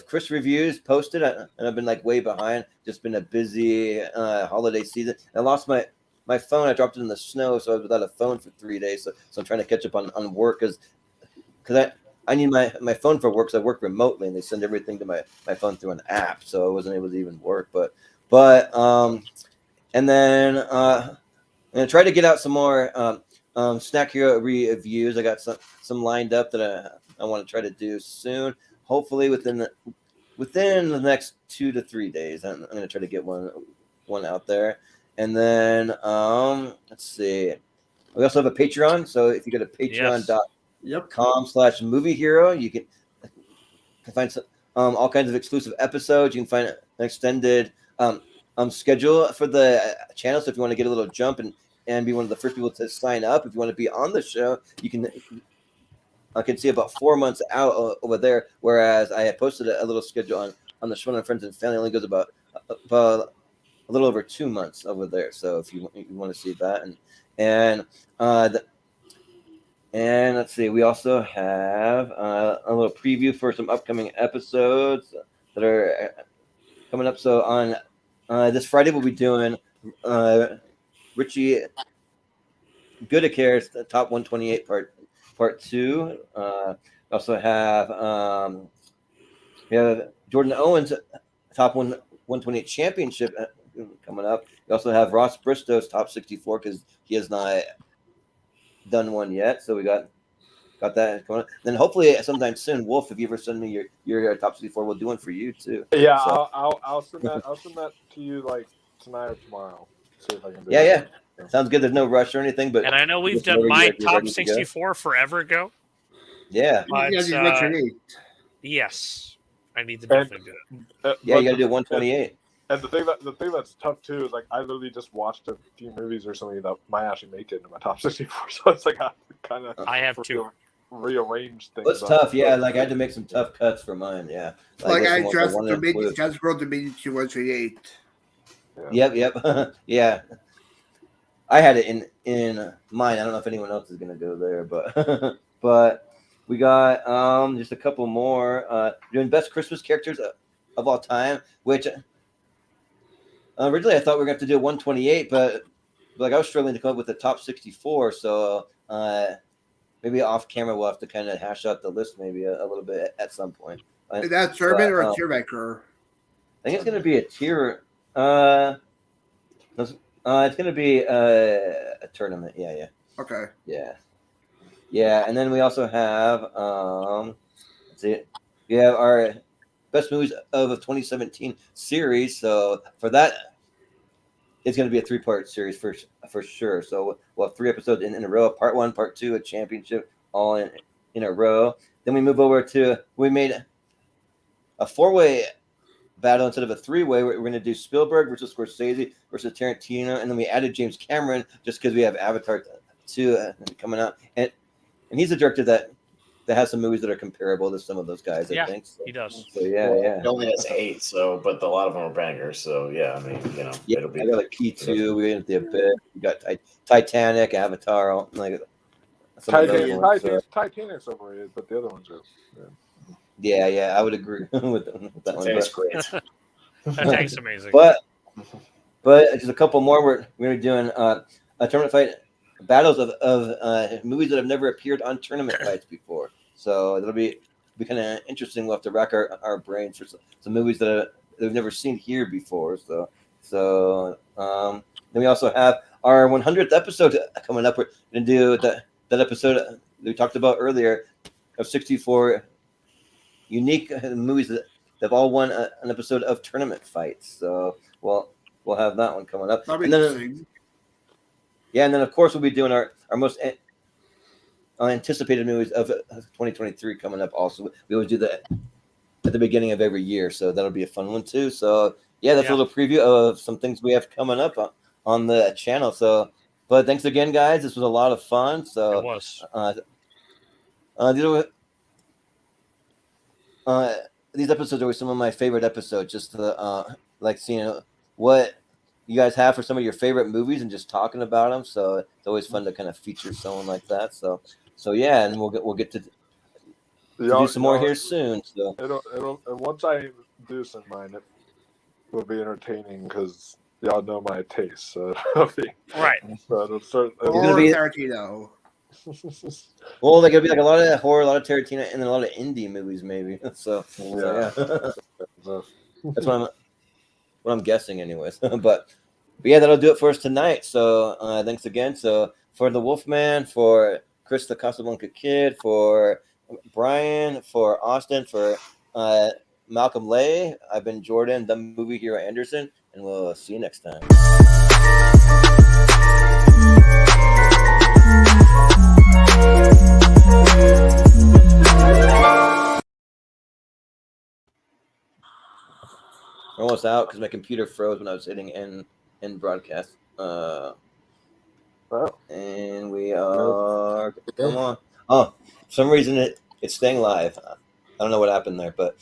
Chris reviews posted, and I've been like way behind. Just been a busy holiday season. I lost my phone. I dropped it in the snow, so I was without a phone for 3 days. So I'm trying to catch up on work because I need my phone for work because I work remotely, and they send everything to my phone through an app, so I wasn't able to even work. But and then I'm gonna try to get out some more Snack Hero reviews. I got some lined up that I want to try to do soon. Hopefully within the next 2 to 3 days, I'm gonna try to get one out there. And then let's see. We also have a Patreon, so if you go to patreon.com/movie hero, you can find some, all kinds of exclusive episodes. You can find an extended schedule for the channel. So if you want to get a little jump and be one of the first people to sign up, if you want to be on the show, you can. I can see about 4 months out over there. Whereas I had posted a little schedule on the Shoutout Friends and Family, only goes about a little over 2 months over there. So if you want to see that, and let's see, we also have a little preview for some upcoming episodes that are coming up. So on this Friday, we'll be doing Richie Goodacare's Top 128 Part 2. We also have Jordan Owens' Top 128 Championship coming up. We also have Ross Bristow's Top 64 because he has not done one yet. So we got that going on. Then hopefully sometime soon, Wolf, if you ever send me your Top 64, we'll do one for you too. Yeah, So, I'll send that to you like tonight or tomorrow. See if I can do yeah. that. Sounds good. There's no rush or anything, but And I know we've just done whenever my you're top ready to go. 64 forever ago. Yeah. But, Yeah, you mentioned it. yes, I need to definitely do it. Yeah, you got to do 128. And the thing that's tough too is like I literally just watched a few movies or something that might actually make it into my top 64. So it's like I kind of I have two. rearrange things. It's tough, yeah. Like I had to make some tough cuts for mine, yeah. Like this I one- just one that includes- just wrote the meeting to 128. Yep. Yeah. I had it in mine. I don't know if anyone else is gonna go there, but but we got just a couple more. Doing best Christmas characters of all time, which originally I thought we were going to have to do 128, but like I was struggling to come up with the top 64. So maybe off camera we'll have to kind of hash out the list maybe a little bit at some point. Is that a tournament or a I tier maker? think it's going to be a tier. It's going to be a tournament. Yeah. Okay. Yeah. And then we also have let's see, we have our best movies of 2017 series. So for that, it's going to be a 3-part series for sure. So we'll have 3 episodes in a row. Part 1, Part 2, a championship, all in a row. Then we move over to we made a 4-way battle instead of a 3-way. We're going to do Spielberg versus Scorsese versus Tarantino, and then we added James Cameron just because we have Avatar 2 coming out, and he's a director that has some movies that are comparable to some of those guys. I think so. He does. So yeah. He only has 8, but a lot of them are bangers. So yeah, I mean, it'll be. I got like P2. We got The Abyss. We got Titanic, Avatar, like some of those ones, so. Titanic's overrated, but the other ones are. Yeah, I would agree with that one. Titanic's great. Titanic's amazing. But just a couple more. We're going to be doing a tournament fight battles of movies that have never appeared on tournament fights before. So that'll be kind of interesting. We'll have to rack our brains for some movies that we've never seen here before. So then we also have our 100th episode coming up. We're going to do that episode that we talked about earlier of 64 unique movies that have all won an episode of tournament fights. So we'll have that one coming up. And then, and then of course we'll be doing our most anticipated movies of 2023 coming up. Also, we always do that at the beginning of every year, so that'll be a fun one too. So that's a little preview of some things we have coming up on the channel. So, but thanks again, guys. This was a lot of fun. So it was. These episodes are some of my favorite episodes. Just like seeing what you guys have for some of your favorite movies and just talking about them. So it's always fun to kind of feature someone like that. So yeah, and we'll get to do some more here soon. So it'll and once I do some mine, it will be entertaining because y'all know my taste. So it'll be right. So it'll start. It's gonna be Tarantino. Well, like it'll be like a lot of horror, a lot of Tarantino, and then a lot of indie movies, maybe. So yeah. That's what I'm guessing, anyways. but yeah, that'll do it for us tonight. So thanks again. So for the Wolfman, for Chris the Casablanca Kid, for Brian, for Austin, for Malcolm Lay, I've been Jordan, the movie hero Anderson, and we'll see you next time. We're almost out because my computer froze when I was hitting end broadcast. And we are. Come on. Oh, for some reason it's staying live. I don't know what happened there, but